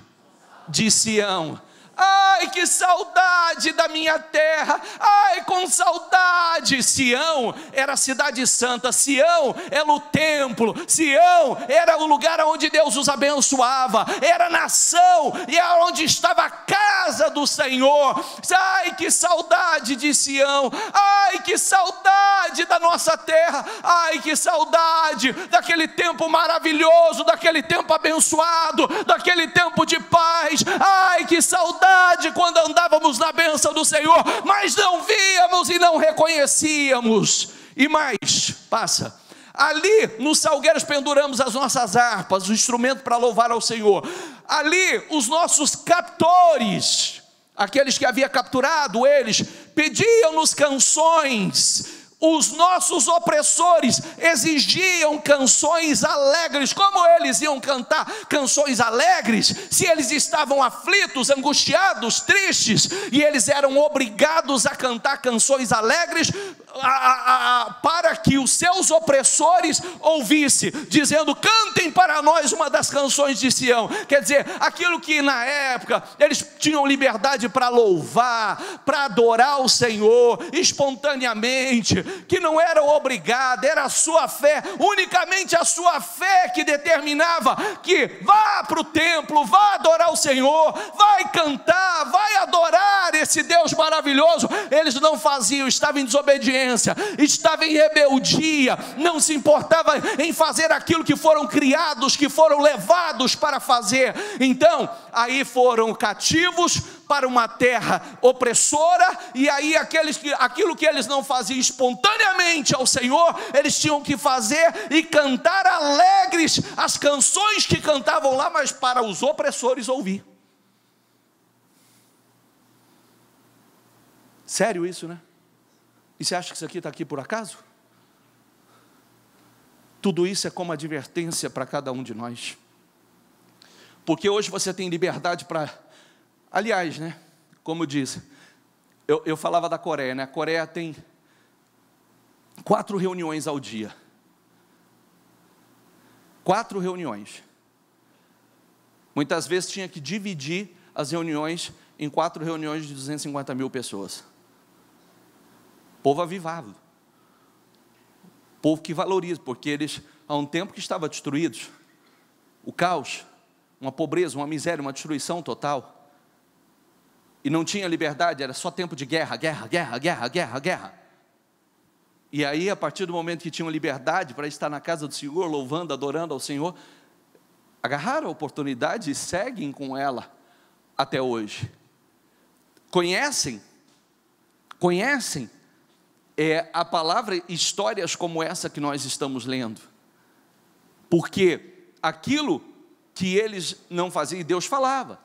Speaker 1: de Sião. Ai, que saudade da minha terra, ai, com saudade. Sião era a cidade santa, Sião era o templo, Sião era o lugar onde Deus os abençoava, era a nação, e era onde estava a casa do Senhor. Ai, que saudade de Sião, ai, que saudade da nossa terra, ai, que saudade daquele tempo maravilhoso, daquele tempo abençoado, daquele tempo de paz. Ai, que saudade quando andávamos na bênção do Senhor, mas não víamos e não reconhecíamos. E mais, passa. Ali nos salgueiros penduramos as nossas harpas, o instrumento para louvar ao Senhor. Ali os nossos captores, aqueles que havia capturado eles, pediam-nos canções. Os nossos opressores exigiam canções alegres. Como eles iam cantar canções alegres se eles estavam aflitos, angustiados, tristes, e eles eram obrigados a cantar canções alegres para que os seus opressores ouvissem, dizendo: cantem para nós uma das canções de Sião. Quer dizer, aquilo que na época eles tinham liberdade para louvar, para adorar o Senhor espontaneamente, que não era obrigado, era a sua fé, unicamente a sua fé que determinava que vá para o templo, vá adorar o Senhor, vai cantar, vai adorar esse Deus maravilhoso. Eles não faziam, estavam em desobediência, estavam em rebeldia, não se importava em fazer aquilo que foram criados, que foram levados para fazer. Então, aí foram cativos para uma terra opressora, e aí aquilo que eles não faziam espontaneamente ao Senhor, eles tinham que fazer e cantar alegres as canções que cantavam lá, mas para os opressores ouvir. Sério isso, né? E você acha que isso aqui está aqui por acaso? Tudo isso é como advertência para cada um de nós, porque hoje você tem liberdade para... Aliás, né, como eu disse, eu falava da Coreia, né? A Coreia tem 4 reuniões ao dia. 4 reuniões. Muitas vezes tinha que dividir as reuniões em 4 reuniões de 250 mil pessoas. Povo avivado. Povo que valoriza, porque eles, há um tempo que estavam destruídos. O caos, uma pobreza, uma miséria, uma destruição total. E não tinha liberdade, era só tempo de guerra, guerra, guerra, guerra, guerra, guerra. E aí, a partir do momento que tinham liberdade para estar na casa do Senhor, louvando, adorando ao Senhor, agarraram a oportunidade e seguem com ela até hoje. Conhecem a palavra, histórias como essa que nós estamos lendo. Porque aquilo que eles não faziam, Deus falava.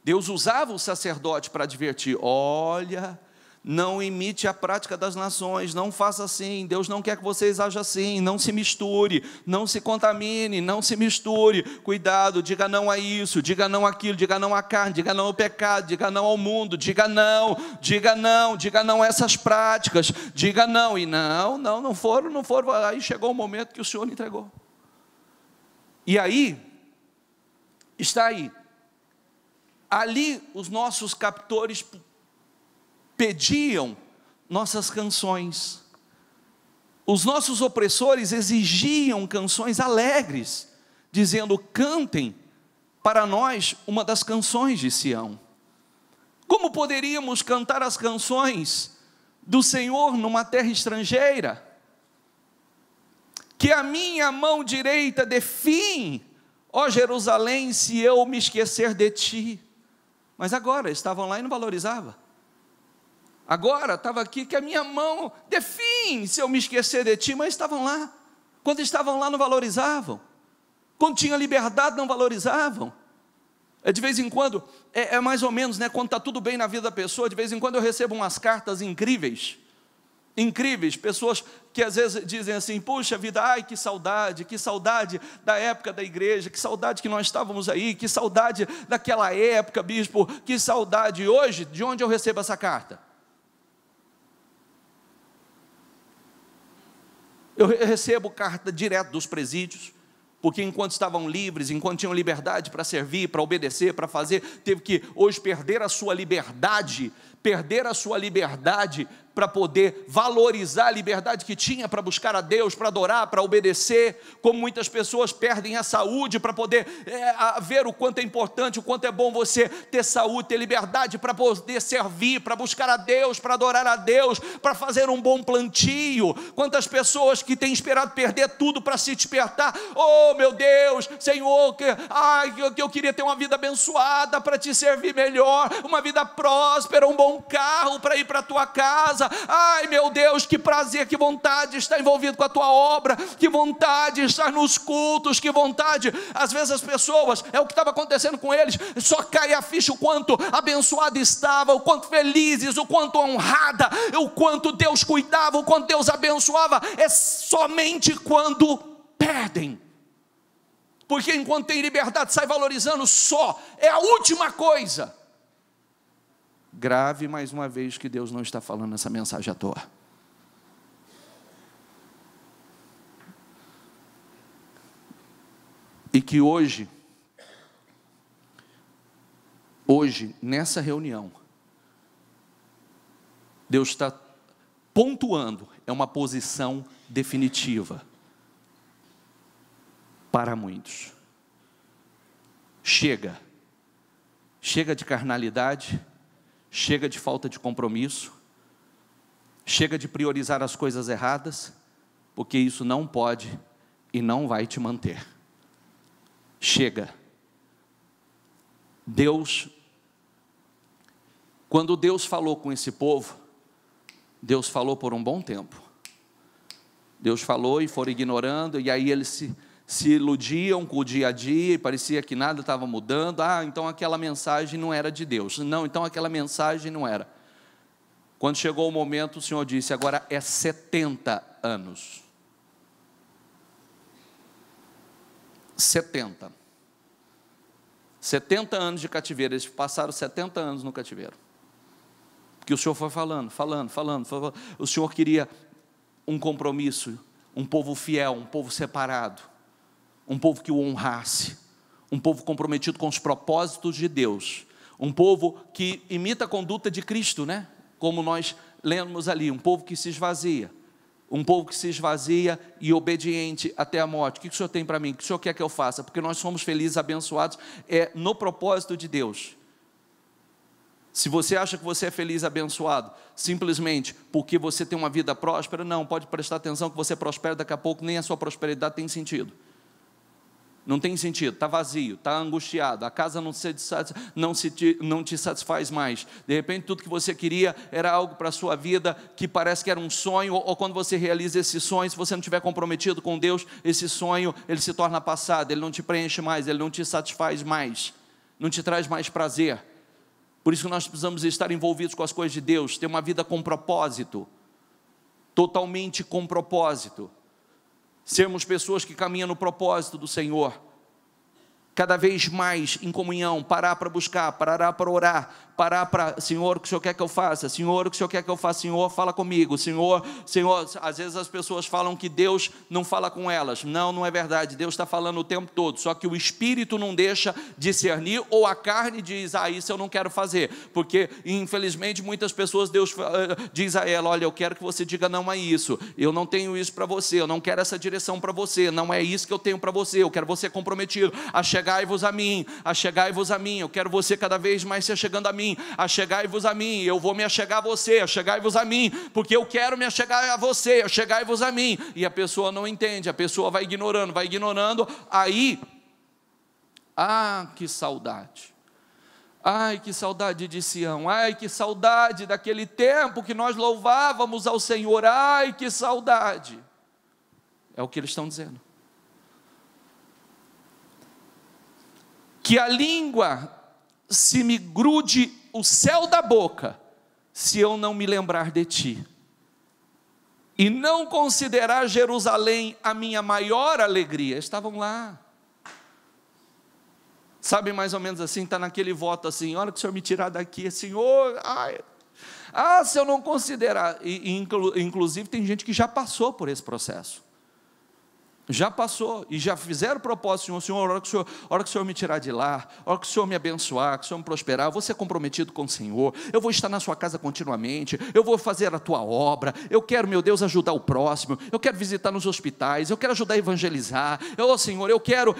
Speaker 1: Deus usava o sacerdote para advertir: olha, não imite a prática das nações, não faça assim, Deus não quer que vocês ajam assim, não se misture, não se contamine, não se misture, cuidado, diga não a isso, diga não àquilo, diga não à carne, diga não ao pecado, diga não ao mundo, diga não a essas práticas, diga não, e não foram, aí chegou o momento que o Senhor entregou. E aí, está aí, ali os nossos captores pediam nossas canções, os nossos opressores exigiam canções alegres, dizendo: cantem para nós uma das canções de Sião. Como poderíamos cantar as canções do Senhor numa terra estrangeira? Que a minha mão direita dê fim, ó Jerusalém, se eu me esquecer de ti. Mas agora, estavam lá e não valorizavam. Agora, estava aqui, que a minha mão dê fim, se eu me esquecer de ti. Mas estavam lá. Quando estavam lá, não valorizavam. Quando tinham liberdade, não valorizavam. De vez em quando, é mais ou menos, né? Quando está tudo bem na vida da pessoa, de vez em quando eu recebo umas cartas incríveis, pessoas que às vezes dizem assim: puxa vida, ai que saudade da época da igreja, que saudade que nós estávamos aí, que saudade daquela época, bispo, que saudade. E hoje, de onde eu recebo essa carta? Eu recebo carta direto dos presídios, porque enquanto estavam livres, enquanto tinham liberdade para servir, para obedecer, para fazer, teve que hoje perder a sua liberdade para poder valorizar a liberdade que tinha para buscar a Deus, para adorar, para obedecer, como muitas pessoas perdem a saúde para poder ver o quanto é importante, o quanto é bom você ter saúde, ter liberdade para poder servir, para buscar a Deus, para adorar a Deus, para fazer um bom plantio. Quantas pessoas que têm esperado perder tudo para se despertar, oh meu Deus, Senhor, eu queria ter uma vida abençoada para te servir melhor, uma vida próspera, um bom carro para ir para a tua casa. Ai meu Deus, que prazer, que vontade de estar envolvido com a tua obra, que vontade de estar nos cultos, que vontade. Às vezes as pessoas, é o que estava acontecendo com eles, só cai a ficha o quanto abençoada estava, o quanto felizes, o quanto honrada, o quanto Deus cuidava, o quanto Deus abençoava, é somente quando perdem. Porque enquanto tem liberdade, sai valorizando só, é a última coisa. Grave mais uma vez que Deus não está falando essa mensagem à toa. E que hoje, nessa reunião, Deus está pontuando, é uma posição definitiva para muitos. Chega de carnalidade, chega de falta de compromisso, chega de priorizar as coisas erradas, porque isso não pode e não vai te manter. Chega. Quando Deus falou com esse povo, Deus falou por um bom tempo. Deus falou e foram ignorando, e aí eles se iludiam com o dia a dia, e parecia que nada estava mudando. Então aquela mensagem não era de Deus. Não, então aquela mensagem não era. Quando chegou o momento, o Senhor disse, agora é 70 anos. 70 anos de cativeiro. Eles passaram 70 anos no cativeiro. Porque o Senhor foi falando. O Senhor queria um compromisso, um povo fiel, um povo separado, um povo que o honrasse, um povo comprometido com os propósitos de Deus, um povo que imita a conduta de Cristo, né? Como nós lemos ali, um povo que se esvazia, e obediente até a morte. O que o Senhor tem para mim? O que o Senhor quer que eu faça? Porque nós somos felizes, abençoados, no propósito de Deus. Se você acha que você é feliz, abençoado, simplesmente porque você tem uma vida próspera, não, pode prestar atenção que você prospera, daqui a pouco nem a sua prosperidade tem sentido. Não tem sentido, está vazio, está angustiado, a casa não te satisfaz mais. De repente tudo que você queria era algo para a sua vida que parece que era um sonho, ou quando você realiza esse sonho, se você não estiver comprometido com Deus, esse sonho ele se torna passado, ele não te preenche mais, ele não te satisfaz mais, não te traz mais prazer. Por isso que nós precisamos estar envolvidos com as coisas de Deus, ter uma vida com propósito, totalmente com propósito. Sermos pessoas que caminham no propósito do Senhor, cada vez mais em comunhão, parar para buscar, parar para orar, parar para, Senhor, o que o Senhor quer que eu faça? Senhor, o que o Senhor quer que eu faça? Senhor, fala comigo. Senhor, às vezes as pessoas falam que Deus não fala com elas. Não é verdade, Deus está falando o tempo todo, só que o Espírito não deixa discernir, ou a carne diz, isso eu não quero fazer, porque infelizmente muitas pessoas, Deus diz a ela, olha, eu quero que você diga não a isso, eu não tenho isso para você, eu não quero essa direção para você, não é isso que eu tenho para você, eu quero você comprometido, achegai-vos a mim, eu quero você cada vez mais se achegando a mim, achegai-vos a mim, eu vou me achegar a você, achegai-vos a mim, porque eu quero me achegar a você, achegai-vos a mim, e a pessoa não entende, a pessoa vai ignorando, aí, que saudade, que saudade de Sião, que saudade daquele tempo que nós louvávamos ao Senhor, que saudade, é o que eles estão dizendo. Que a língua se me grude o céu da boca, se eu não me lembrar de ti, e não considerar Jerusalém a minha maior alegria. Estavam lá, sabe, mais ou menos assim, está naquele voto assim, olha que o Senhor me tirar daqui, Senhor, se eu não considerar, inclusive tem gente que já passou por esse processo, Já passou, e já fizeram propósito, Senhor, a hora que o Senhor me tirar de lá, a hora que o Senhor me abençoar, que o Senhor me prosperar, eu vou ser comprometido com o Senhor, eu vou estar na sua casa continuamente, eu vou fazer a tua obra, eu quero, meu Deus, ajudar o próximo, eu quero visitar nos hospitais, eu quero ajudar a evangelizar, Senhor, eu quero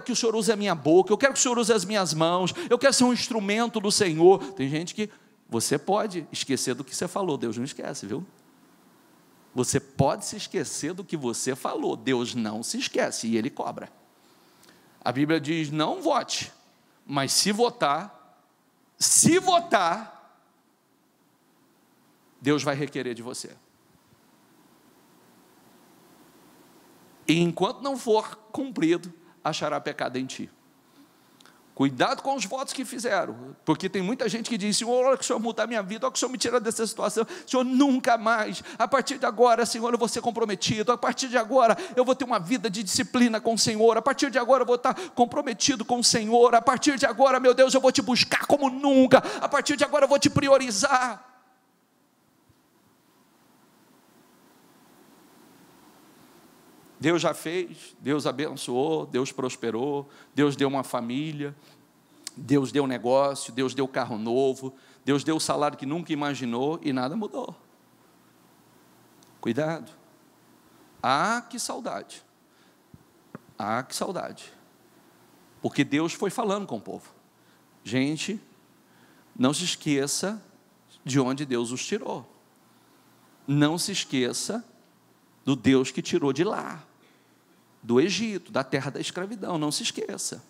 Speaker 1: que o Senhor use a minha boca, eu quero que o Senhor use as minhas mãos, eu quero ser um instrumento do Senhor. Tem gente que, você pode esquecer do que você falou, Deus não esquece, viu? Você pode se esquecer do que você falou, Deus não se esquece, e Ele cobra. A Bíblia diz, não vote, mas se votar, Deus vai requerer de você. E enquanto não for cumprido, achará pecado em ti. Cuidado com os votos que fizeram, porque tem muita gente que diz, Senhor, olha que o Senhor mudar minha vida, olha que o Senhor me tira dessa situação, Senhor, nunca mais, a partir de agora, Senhor, eu vou ser comprometido, a partir de agora, eu vou ter uma vida de disciplina com o Senhor, a partir de agora, eu vou estar comprometido com o Senhor, a partir de agora, meu Deus, eu vou te buscar como nunca, a partir de agora, eu vou te priorizar. Deus já fez, Deus abençoou, Deus prosperou, Deus deu uma família, Deus deu negócio, Deus deu carro novo, Deus deu o salário que nunca imaginou e nada mudou. Cuidado. Que saudade. Que saudade. Porque Deus foi falando com o povo. Gente, não se esqueça de onde Deus os tirou. Não se esqueça do Deus que tirou de lá, do Egito, da terra da escravidão, não se esqueça.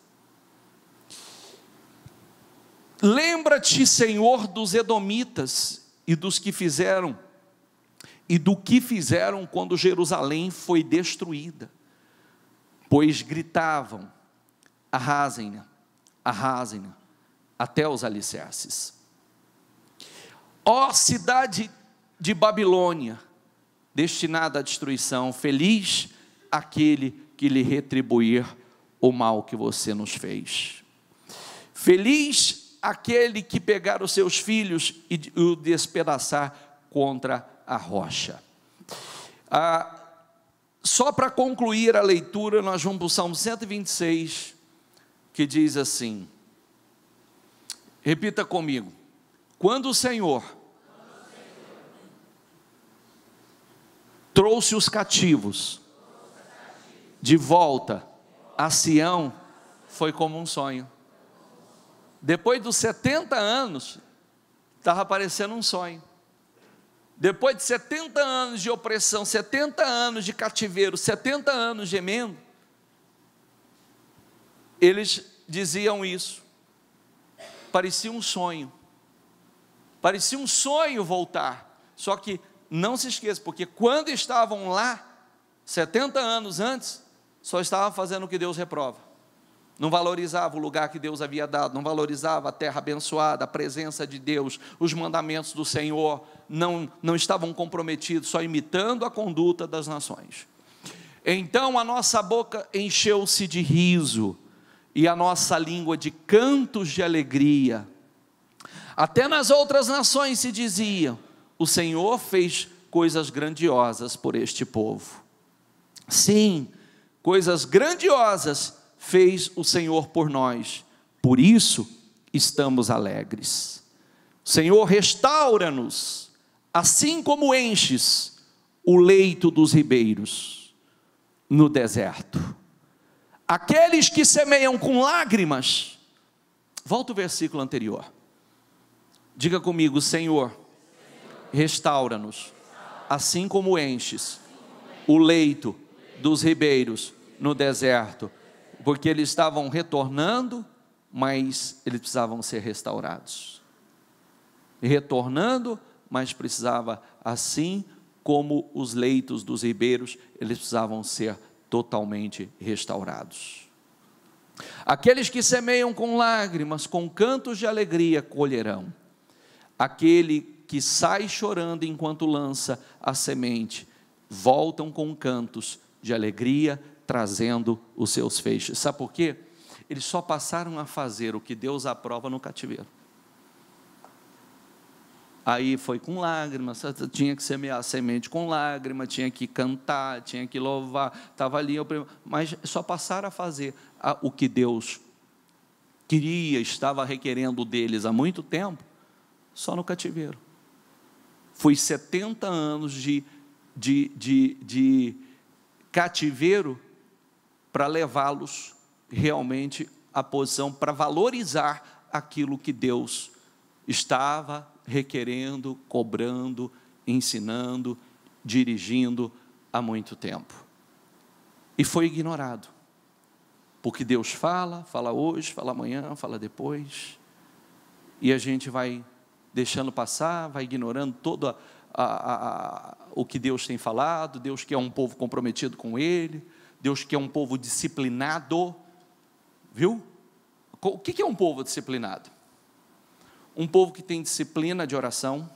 Speaker 1: Lembra-te, Senhor, dos edomitas e dos que fizeram, e do que fizeram quando Jerusalém foi destruída, pois gritavam, arrasem-na, arrasem-na, até os alicerces. Ó cidade de Babilônia, destinada à destruição, feliz aquele que lhe retribuir o mal que você nos fez. Feliz aquele que pegar os seus filhos e o despedaçar contra a rocha. Só para concluir a leitura, nós vamos para o Salmo 126, que diz assim, repita comigo, quando o Senhor trouxe os cativos de volta a Sião, foi como um sonho. Depois dos 70 anos, estava parecendo um sonho. Depois de 70 anos de opressão, 70 anos de cativeiro, 70 anos gemendo, eles diziam isso. Parecia um sonho. Parecia um sonho voltar. Só que não se esqueça, porque quando estavam lá, 70 anos antes, só estava fazendo o que Deus reprova. Não valorizava o lugar que Deus havia dado, não valorizava a terra abençoada, a presença de Deus, os mandamentos do Senhor, não estavam comprometidos, só imitando a conduta das nações. Então a nossa boca encheu-se de riso, e a nossa língua de cantos de alegria. Até nas outras nações se dizia, o Senhor fez coisas grandiosas por este povo. Sim, coisas grandiosas fez o Senhor por nós, por isso estamos alegres. Senhor, restaura-nos, assim como enches o leito dos ribeiros no deserto. Aqueles que semeiam com lágrimas, volta o versículo anterior, diga comigo, Senhor, restaura-nos, assim como enches o leito dos ribeiros no deserto, porque eles estavam retornando, mas eles precisavam ser restaurados. Retornando, mas precisava, assim como os leitos dos ribeiros, eles precisavam ser totalmente restaurados. Aqueles que semeiam com lágrimas, com cantos de alegria, colherão. Aquele que sai chorando enquanto lança a semente, voltam com cantos de alegria, trazendo os seus feixes. Sabe por quê? Eles só passaram a fazer o que Deus aprova no cativeiro. Aí foi com lágrimas, tinha que semear a semente com lágrima, tinha que cantar, tinha que louvar, estava ali, mas só passaram a fazer o que Deus queria, estava requerendo deles há muito tempo, só no cativeiro. Foi 70 anos de cativeiro para levá-los realmente à posição, para valorizar aquilo que Deus estava requerendo, cobrando, ensinando, dirigindo há muito tempo. E foi ignorado, porque Deus fala hoje, fala amanhã, fala depois, e a gente vai deixando passar, vai ignorando todo o que Deus tem falado. Deus quer um povo comprometido com Ele, Deus quer um povo disciplinado, viu? O que é um povo disciplinado? Um povo que tem disciplina de oração,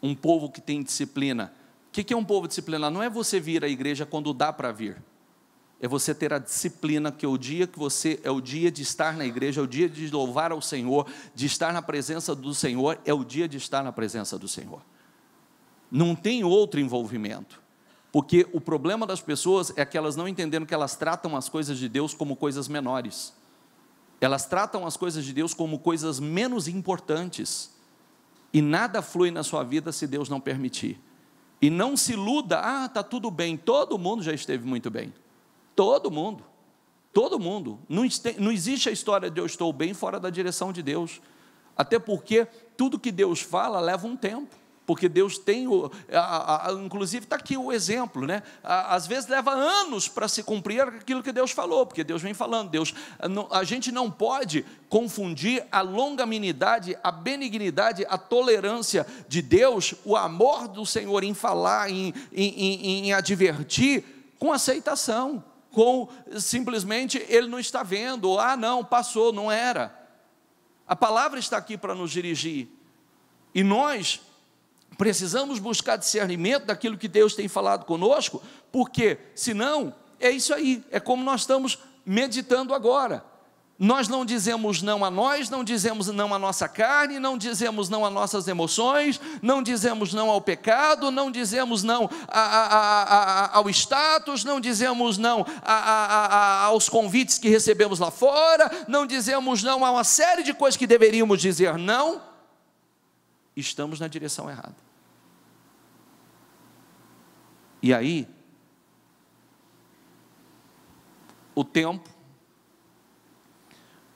Speaker 1: um povo que tem disciplina. O que é um povo disciplinado? Não é você vir à igreja quando dá para vir, é você ter a disciplina, que o dia que você, é o dia de estar na igreja, é o dia de louvar ao Senhor, de estar na presença do Senhor, é o dia de estar na presença do Senhor. Não tem outro envolvimento, porque o problema das pessoas é que elas não entenderam que elas tratam as coisas de Deus como coisas menores, elas tratam as coisas de Deus como coisas menos importantes, e nada flui na sua vida se Deus não permitir. E não se iluda, está tudo bem, todo mundo já esteve muito bem, todo mundo, não existe a história de eu estou bem fora da direção de Deus, até porque tudo que Deus fala leva um tempo, porque Deus tem, inclusive está aqui o exemplo, né? Às vezes leva anos para se cumprir aquilo que Deus falou, porque Deus vem falando. A gente não pode confundir a longanimidade, a benignidade, a tolerância de Deus, o amor do Senhor em falar, em advertir, com aceitação, com simplesmente Ele não está vendo, não, passou, não era. A palavra está aqui para nos dirigir, e nós precisamos buscar discernimento daquilo que Deus tem falado conosco, porque senão, é isso aí, é como nós estamos meditando agora. Nós não dizemos não a nós, não dizemos não à nossa carne, não dizemos não às nossas emoções, não dizemos não ao pecado, não dizemos não ao status, não dizemos não aos convites que recebemos lá fora, não dizemos não a uma série de coisas que deveríamos dizer não. Estamos na direção errada. E aí, o tempo,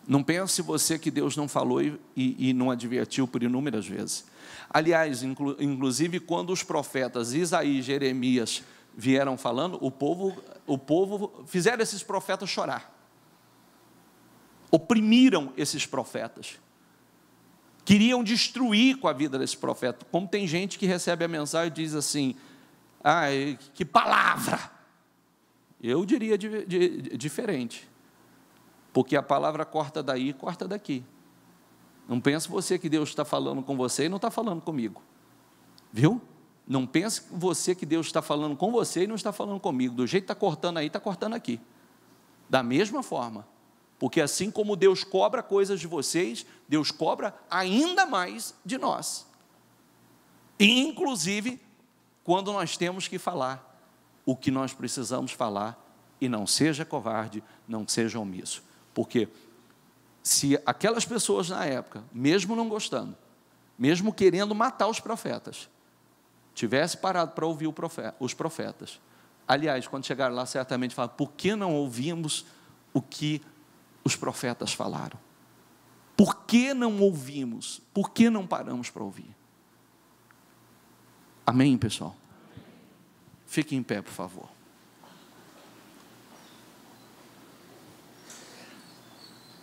Speaker 1: não pense você que Deus não falou e não advertiu por inúmeras vezes. Aliás, inclusive quando os profetas Isaías e Jeremias vieram falando, o povo fizeram esses profetas chorar, oprimiram esses profetas, queriam destruir com a vida desse profeta. Como tem gente que recebe a mensagem e diz assim, que palavra! Eu diria diferente, porque a palavra corta daí, corta daqui. Não pense você que Deus está falando com você e não está falando comigo, viu? Não pense você que Deus está falando com você e não está falando comigo. Do jeito que está cortando aí, está cortando aqui, da mesma forma. Porque assim como Deus cobra coisas de vocês, Deus cobra ainda mais de nós. E inclusive, quando nós temos que falar o que nós precisamos falar, e não seja covarde, não seja omisso. Porque se aquelas pessoas na época, mesmo não gostando, mesmo querendo matar os profetas, tivesse parado para ouvir os profetas, aliás, quando chegaram lá, certamente falaram, por que não ouvimos o que os profetas falaram? Por que não ouvimos? Por que não paramos para ouvir? Amém, pessoal? Fique em pé, por favor.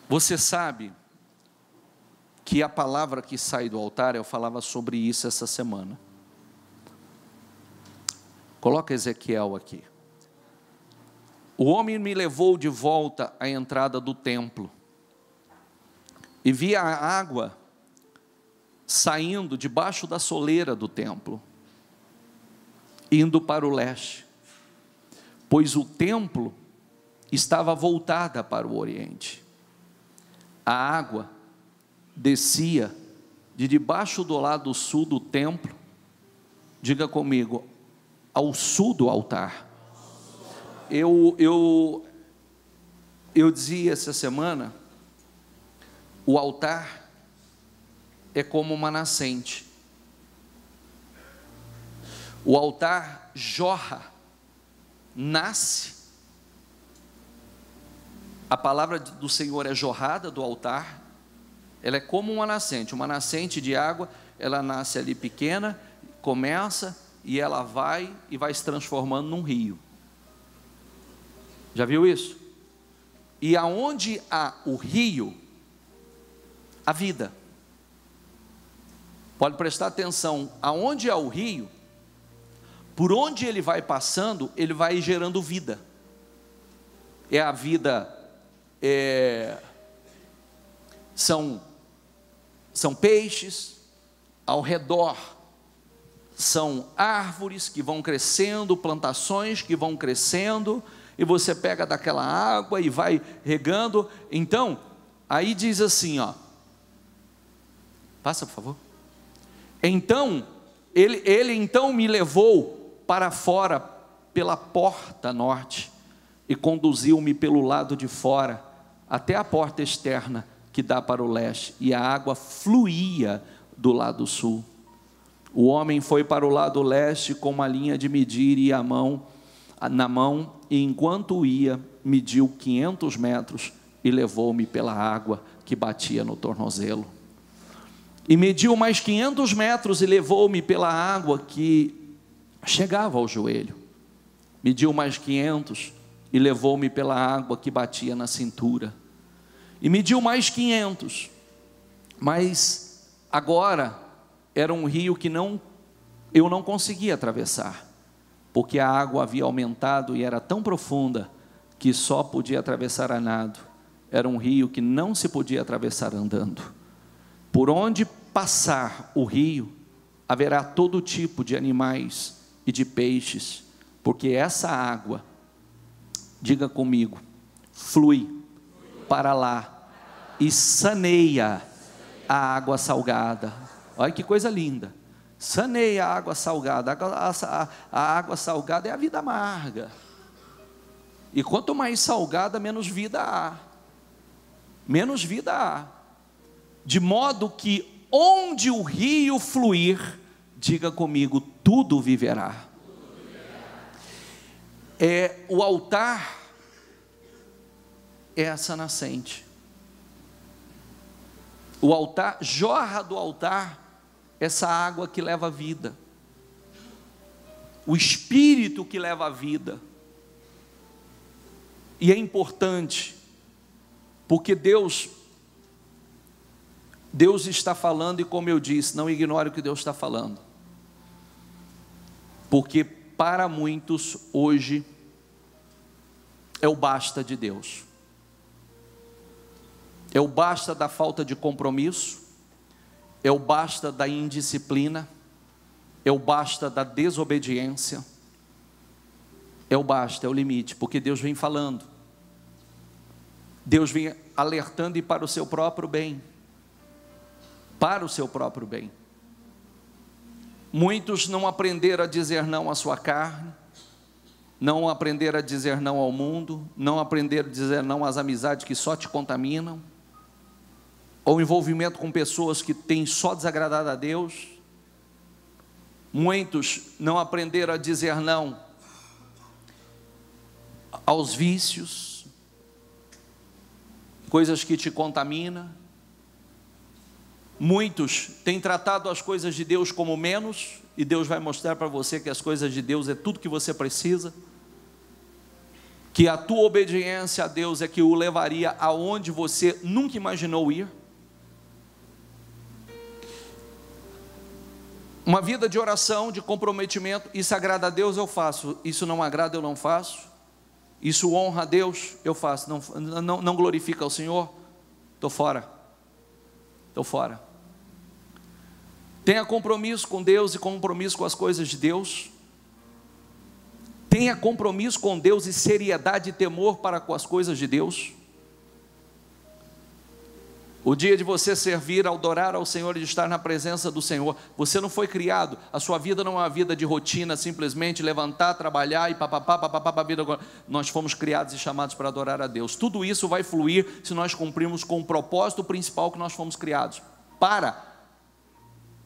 Speaker 1: Você sabe que a palavra que sai do altar, eu falava sobre isso essa semana. Coloca Ezequiel aqui. O homem me levou de volta à entrada do templo, e vi a água saindo debaixo da soleira do templo, indo para o leste, pois o templo estava voltada para o oriente. A água descia de debaixo do lado sul do templo, diga comigo, ao sul do altar. Eu dizia essa semana, o altar é como uma nascente. O altar jorra, nasce. A palavra do Senhor é jorrada do altar. Ela é como uma nascente de água. Ela nasce ali pequena, começa e ela vai se transformando num rio. Já viu isso? E aonde há o rio, a vida. Pode prestar atenção, aonde há o rio, por onde ele vai passando, ele vai gerando vida. É a vida, são peixes, ao redor são árvores que vão crescendo, plantações que vão crescendo, e você pega daquela água e vai regando. Então, aí diz assim, ó, passa por favor. Então, ele então me levou para fora pela porta norte e conduziu-me pelo lado de fora até a porta externa que dá para o leste, e a água fluía do lado sul. O homem foi para o lado leste com uma linha de medir e na mão, e enquanto ia, mediu 500 metros e levou-me pela água que batia no tornozelo. E mediu mais 500 metros e levou-me pela água que chegava ao joelho. Mediu mais 500 e levou-me pela água que batia na cintura. E mediu mais 500, mas agora era um rio que eu não conseguia atravessar, porque a água havia aumentado e era tão profunda que só podia atravessar a nado. Era um rio que não se podia atravessar andando. Por onde passar o rio, haverá todo tipo de animais e de peixes, porque essa água, diga comigo, flui para lá e saneia a água salgada. Olha que coisa linda, saneia a água salgada. A água salgada é a vida amarga, e quanto mais salgada, menos vida há, de modo que onde o rio fluir, diga comigo, tudo viverá. O altar é essa nascente. O altar, jorra do altar essa água que leva a vida, o Espírito que leva a vida. E é importante, porque Deus está falando, e como eu disse, não ignore o que Deus está falando, porque para muitos hoje é o basta de Deus, é o basta da falta de compromisso, é o basta da indisciplina, é o basta da desobediência, é o basta, é o limite, porque Deus vem falando, Deus vem alertando, e para o seu próprio bem, Muitos não aprenderam a dizer não à sua carne, não aprenderam a dizer não ao mundo, não aprenderam a dizer não às amizades que só te contaminam, ou envolvimento com pessoas que têm só desagradado a Deus. Muitos não aprenderam a dizer não aos vícios, coisas que te contaminam. Muitos têm tratado as coisas de Deus como menos, e Deus vai mostrar para você que as coisas de Deus é tudo que você precisa, que a tua obediência a Deus é que o levaria aonde você nunca imaginou ir. Uma vida de oração, de comprometimento, isso agrada a Deus, eu faço, isso não agrada, eu não faço, isso honra a Deus, eu faço, não glorifica ao Senhor, estou fora. Tenha compromisso com Deus e compromisso com as coisas de Deus. Tenha compromisso com Deus e seriedade e temor para com as coisas de Deus. O dia de você servir, adorar ao Senhor e de estar na presença do Senhor. Você não foi criado, a sua vida não é uma vida de rotina, simplesmente levantar, trabalhar e papapá, vida. Nós fomos criados e chamados para adorar a Deus. Tudo isso vai fluir se nós cumprirmos com o propósito principal que nós fomos criados, para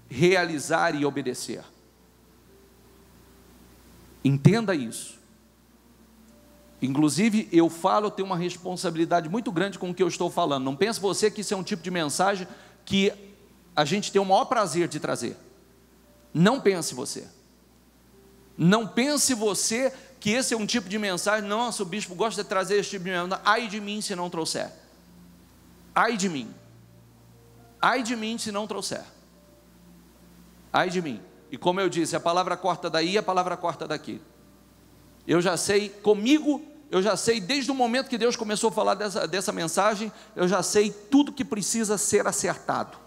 Speaker 1: realizar e obedecer. Entenda isso. Inclusive, eu tenho uma responsabilidade muito grande com o que eu estou falando. Não pense você que isso é um tipo de mensagem que a gente tem o maior prazer de trazer. Não pense você. Não pense você que esse é um tipo de mensagem. Nossa, o bispo gosta de trazer esse tipo de mensagem. Ai de mim se não trouxer. Ai de mim. Ai de mim se não trouxer. Ai de mim. E como eu disse, a palavra corta daí, a palavra corta daqui. Eu já sei, comigo, eu já sei, desde o momento que Deus começou a falar dessa mensagem, eu já sei tudo que precisa ser acertado,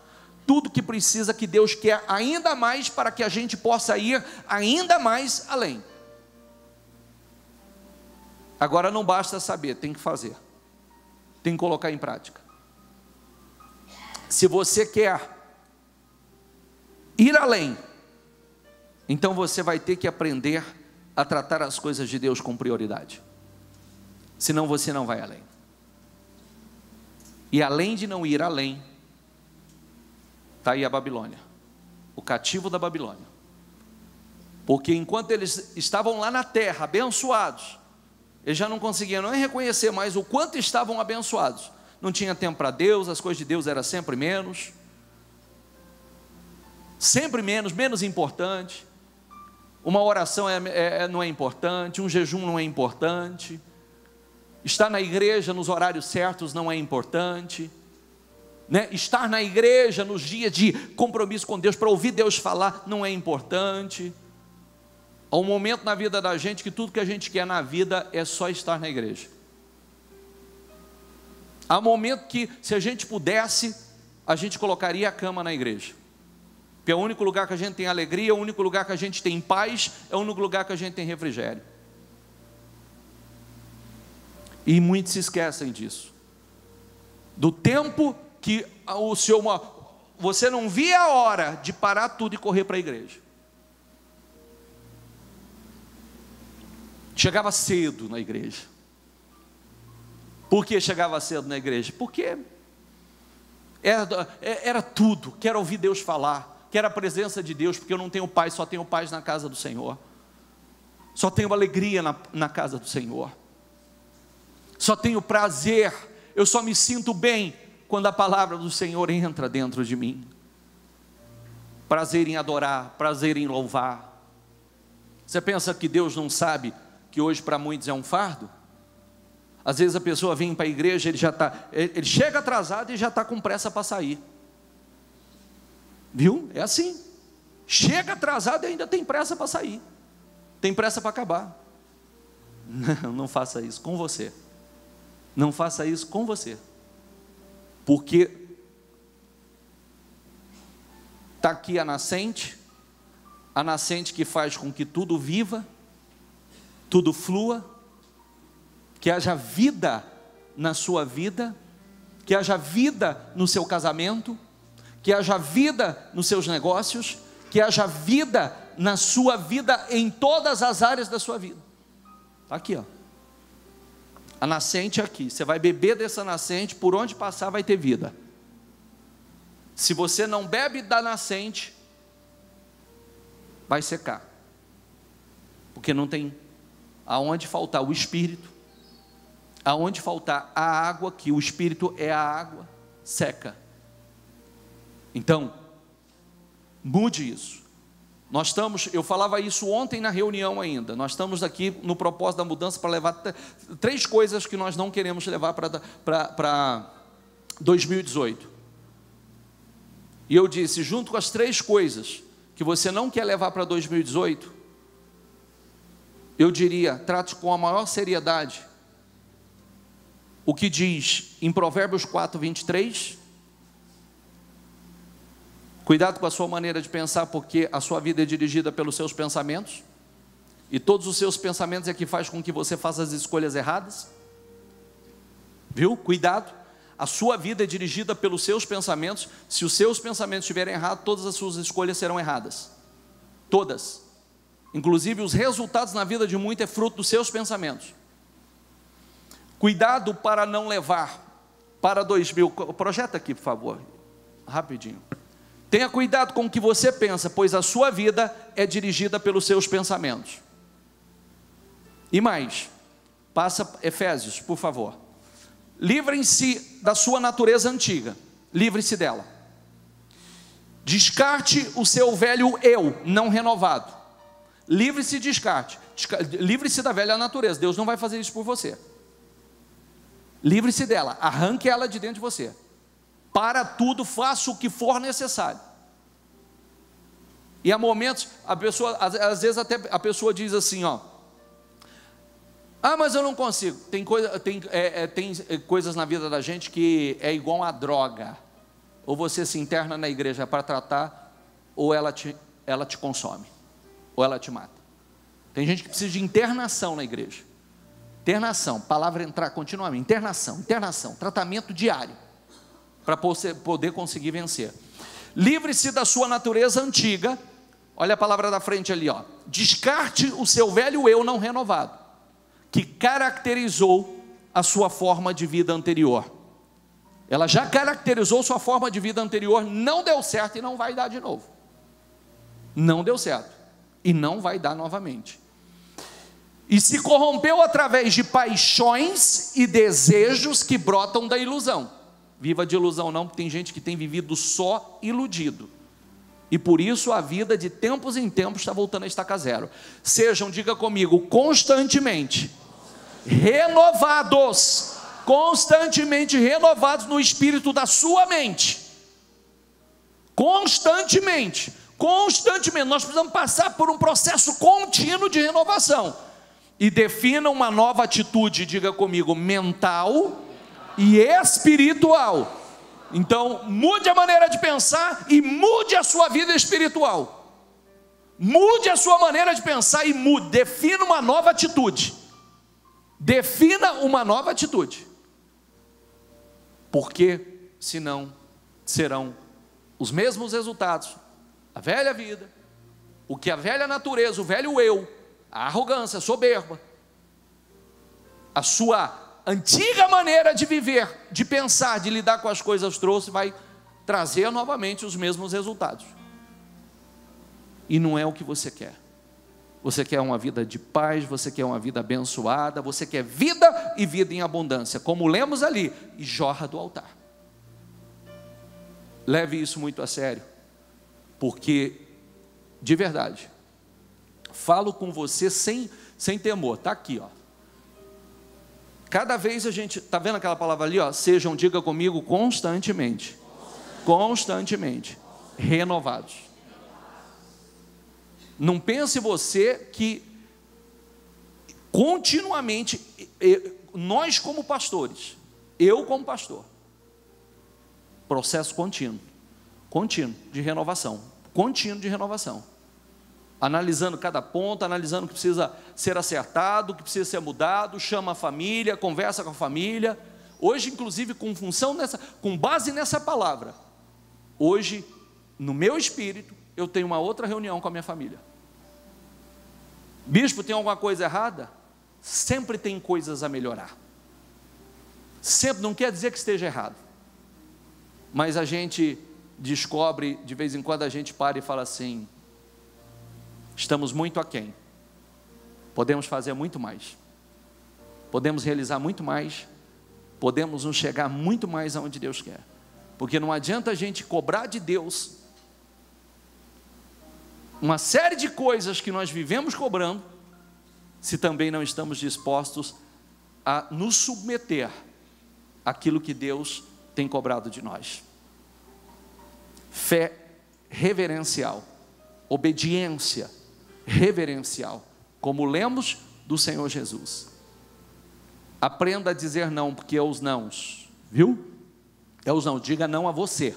Speaker 1: tudo que precisa, que Deus quer ainda mais, para que a gente possa ir ainda mais além. Agora não basta saber, tem que fazer, tem que colocar em prática. Se você quer ir além, então você vai ter que aprender a tratar as coisas de Deus com prioridade, senão você não vai além. E além de não ir além, está aí a Babilônia, o cativo da Babilônia, porque enquanto eles estavam lá na terra, abençoados, eles já não conseguiam nem reconhecer mais o quanto estavam abençoados. Não tinha tempo para Deus, as coisas de Deus eram sempre menos, menos importante. Uma oração não é importante, um jejum não é importante, estar na igreja nos horários certos não é importante, né? Estar na igreja nos dias de compromisso com Deus, para ouvir Deus falar, não é importante. Há um momento na vida da gente que tudo que a gente quer na vida é só estar na igreja. Há um momento que, se a gente pudesse, a gente colocaria a cama na igreja, porque é o único lugar que a gente tem alegria, é o único lugar que a gente tem paz, é o único lugar que a gente tem refrigério. E muitos se esquecem disso, do tempo que o Senhor, você não via a hora de parar tudo e correr para a igreja. Chegava cedo na igreja. Por que chegava cedo na igreja? Porque era tudo, quero ouvir Deus falar, quero a presença de Deus, porque eu não tenho paz, só tenho paz na casa do Senhor, só tenho alegria na casa do Senhor, só tenho prazer, eu só me sinto bem quando a palavra do Senhor entra dentro de mim. Prazer em adorar, prazer em louvar. Você pensa que Deus não sabe que hoje para muitos é um fardo? Às vezes a pessoa vem para a igreja, ele chega atrasado e já está com pressa para sair. Viu? É assim. Chega atrasado e ainda tem pressa para sair, tem pressa para acabar. Não faça isso com você. Não faça isso com você. Porque está aqui a nascente que faz com que tudo viva, tudo flua, que haja vida na sua vida, que haja vida no seu casamento, que haja vida nos seus negócios, que haja vida na sua vida, em todas as áreas da sua vida. Está aqui, ó. A nascente é aqui, você vai beber dessa nascente, por onde passar vai ter vida. Se você não bebe da nascente, vai secar, porque não tem aonde faltar o Espírito, aonde faltar a água, que o Espírito é a água, seca. Então, mude isso. Eu falava isso ontem na reunião ainda, nós estamos aqui no propósito da mudança para levar 3 coisas que nós não queremos levar para 2018, e eu disse, junto com as 3 coisas que você não quer levar para 2018, eu diria, trate com a maior seriedade o que diz em Provérbios 4:23, cuidado com a sua maneira de pensar, porque a sua vida é dirigida pelos seus pensamentos, e todos os seus pensamentos é que faz com que você faça as escolhas erradas, viu? Cuidado. a sua vida é dirigida pelos seus pensamentos. Se os seus pensamentos estiverem errados, todas as suas escolhas serão erradas. Todas. Inclusive os resultados na vida de muitos é fruto dos seus pensamentos. Cuidado para não levar para 2000. Projeta aqui, por favor, rapidinho. Tenha cuidado com o que você pensa, pois a sua vida é dirigida pelos seus pensamentos. E mais, passa Efésios, por favor. Livrem-se da sua natureza antiga, livre-se dela. Descarte o seu velho eu, não renovado. Livre-se e descarte. Livre-se da velha natureza. Deus não vai fazer isso por você. Livre-se dela, arranque ela de dentro de você. Para tudo, faça o que for necessário. E há momentos, a pessoa, às vezes até a pessoa diz assim, ó: ah, mas eu não consigo. Tem coisas na vida da gente que é igual a droga. Ou você se interna na igreja para tratar, ou ela te consome, ou ela te mata. Tem gente que precisa de internação na igreja. Internação, palavra entrar continuamente. Internação, tratamento diário, para poder conseguir vencer. Livre-se da sua natureza antiga. Olha a palavra da frente ali, ó. Descarte o seu velho eu não renovado, que caracterizou a sua forma de vida anterior. Ela já caracterizou sua forma de vida anterior, não deu certo e não vai dar de novo. Não deu certo e não vai dar novamente. E se corrompeu através de paixões e desejos que brotam da ilusão. Viva de ilusão não, porque tem gente que tem vivido só iludido. E por isso a vida de tempos em tempos está voltando a estaca zero. Sejam, diga comigo, constantemente renovados. Constantemente renovados no espírito da sua mente. Constantemente. Nós precisamos passar por um processo contínuo de renovação. E defina uma nova atitude, diga comigo, mental e espiritual. Então, mude a maneira de pensar e mude a sua vida espiritual. Mude a sua maneira de pensar e defina uma nova atitude. Defina uma nova atitude. Porque, senão, serão os mesmos resultados. A velha vida, o que a velha natureza, o velho eu, a arrogância, a soberba, a sua antiga maneira de viver, de pensar, de lidar com as coisas trouxe, vai trazer novamente os mesmos resultados. E não é o que você quer. Você quer uma vida de paz, você quer uma vida abençoada, você quer vida e vida em abundância, como lemos ali, e jorra do altar. Leve isso muito a sério, porque, de verdade, falo com você sem temor, está aqui, ó. Cada vez a gente, está vendo aquela palavra ali, ó? Sejam, diga comigo, constantemente, renovados. Não pense você que continuamente, nós como pastores, eu como pastor, processo contínuo de renovação, analisando cada ponto, analisando o que precisa ser acertado, o que precisa ser mudado, chama a família, conversa com a família. Hoje, inclusive, com base nessa palavra, hoje, no meu espírito, eu tenho uma outra reunião com a minha família. Bispo, tem alguma coisa errada? Sempre tem coisas a melhorar. Sempre, não quer dizer que esteja errado, mas a gente descobre, de vez em quando a gente para e fala assim: estamos muito aquém, podemos fazer muito mais, podemos realizar muito mais, podemos nos chegar muito mais aonde Deus quer, porque não adianta a gente cobrar de Deus uma série de coisas que nós vivemos cobrando, se também não estamos dispostos a nos submeter àquilo que Deus tem cobrado de nós. Fé reverencial, obediência reverencial, como lemos do Senhor Jesus. Aprenda a dizer não, porque é os nãos, viu? É os não, diga não a você.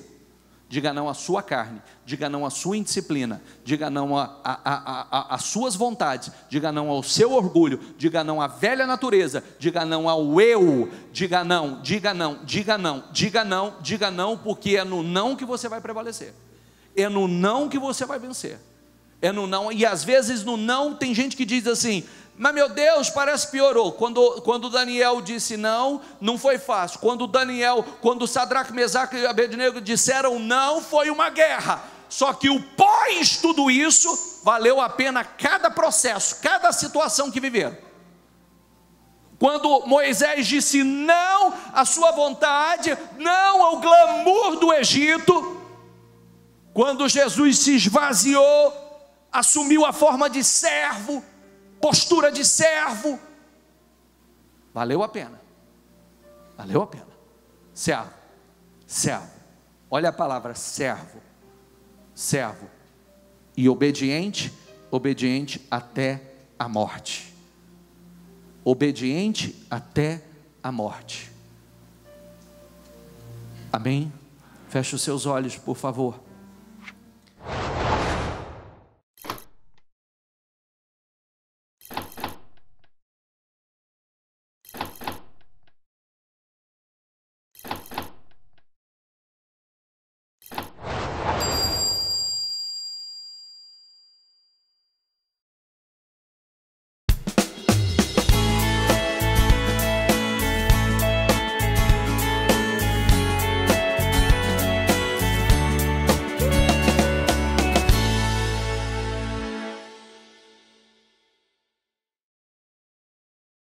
Speaker 1: Diga não à sua carne, diga não à sua indisciplina, diga não às suas vontades, diga não ao seu orgulho, diga não à velha natureza, diga não ao eu, diga não, diga não, diga não, diga não, diga não, porque é no não que você vai prevalecer, é no não que você vai vencer, é no não. E às vezes no não tem gente que diz assim: mas meu Deus, parece que piorou. Quando Daniel disse não, não foi fácil. Quando Sadraque, Mesaque e Abednego disseram não, foi uma guerra. Só que o pós tudo isso, valeu a pena cada processo, cada situação que viveram. Quando Moisés disse não à sua vontade, não ao glamour do Egito, quando Jesus se esvaziou, assumiu a forma de servo, postura de servo, valeu a pena, valeu a pena. Servo, servo, olha a palavra servo, servo, e obediente, obediente até a morte, obediente até a morte. Amém? Feche os seus olhos, por favor.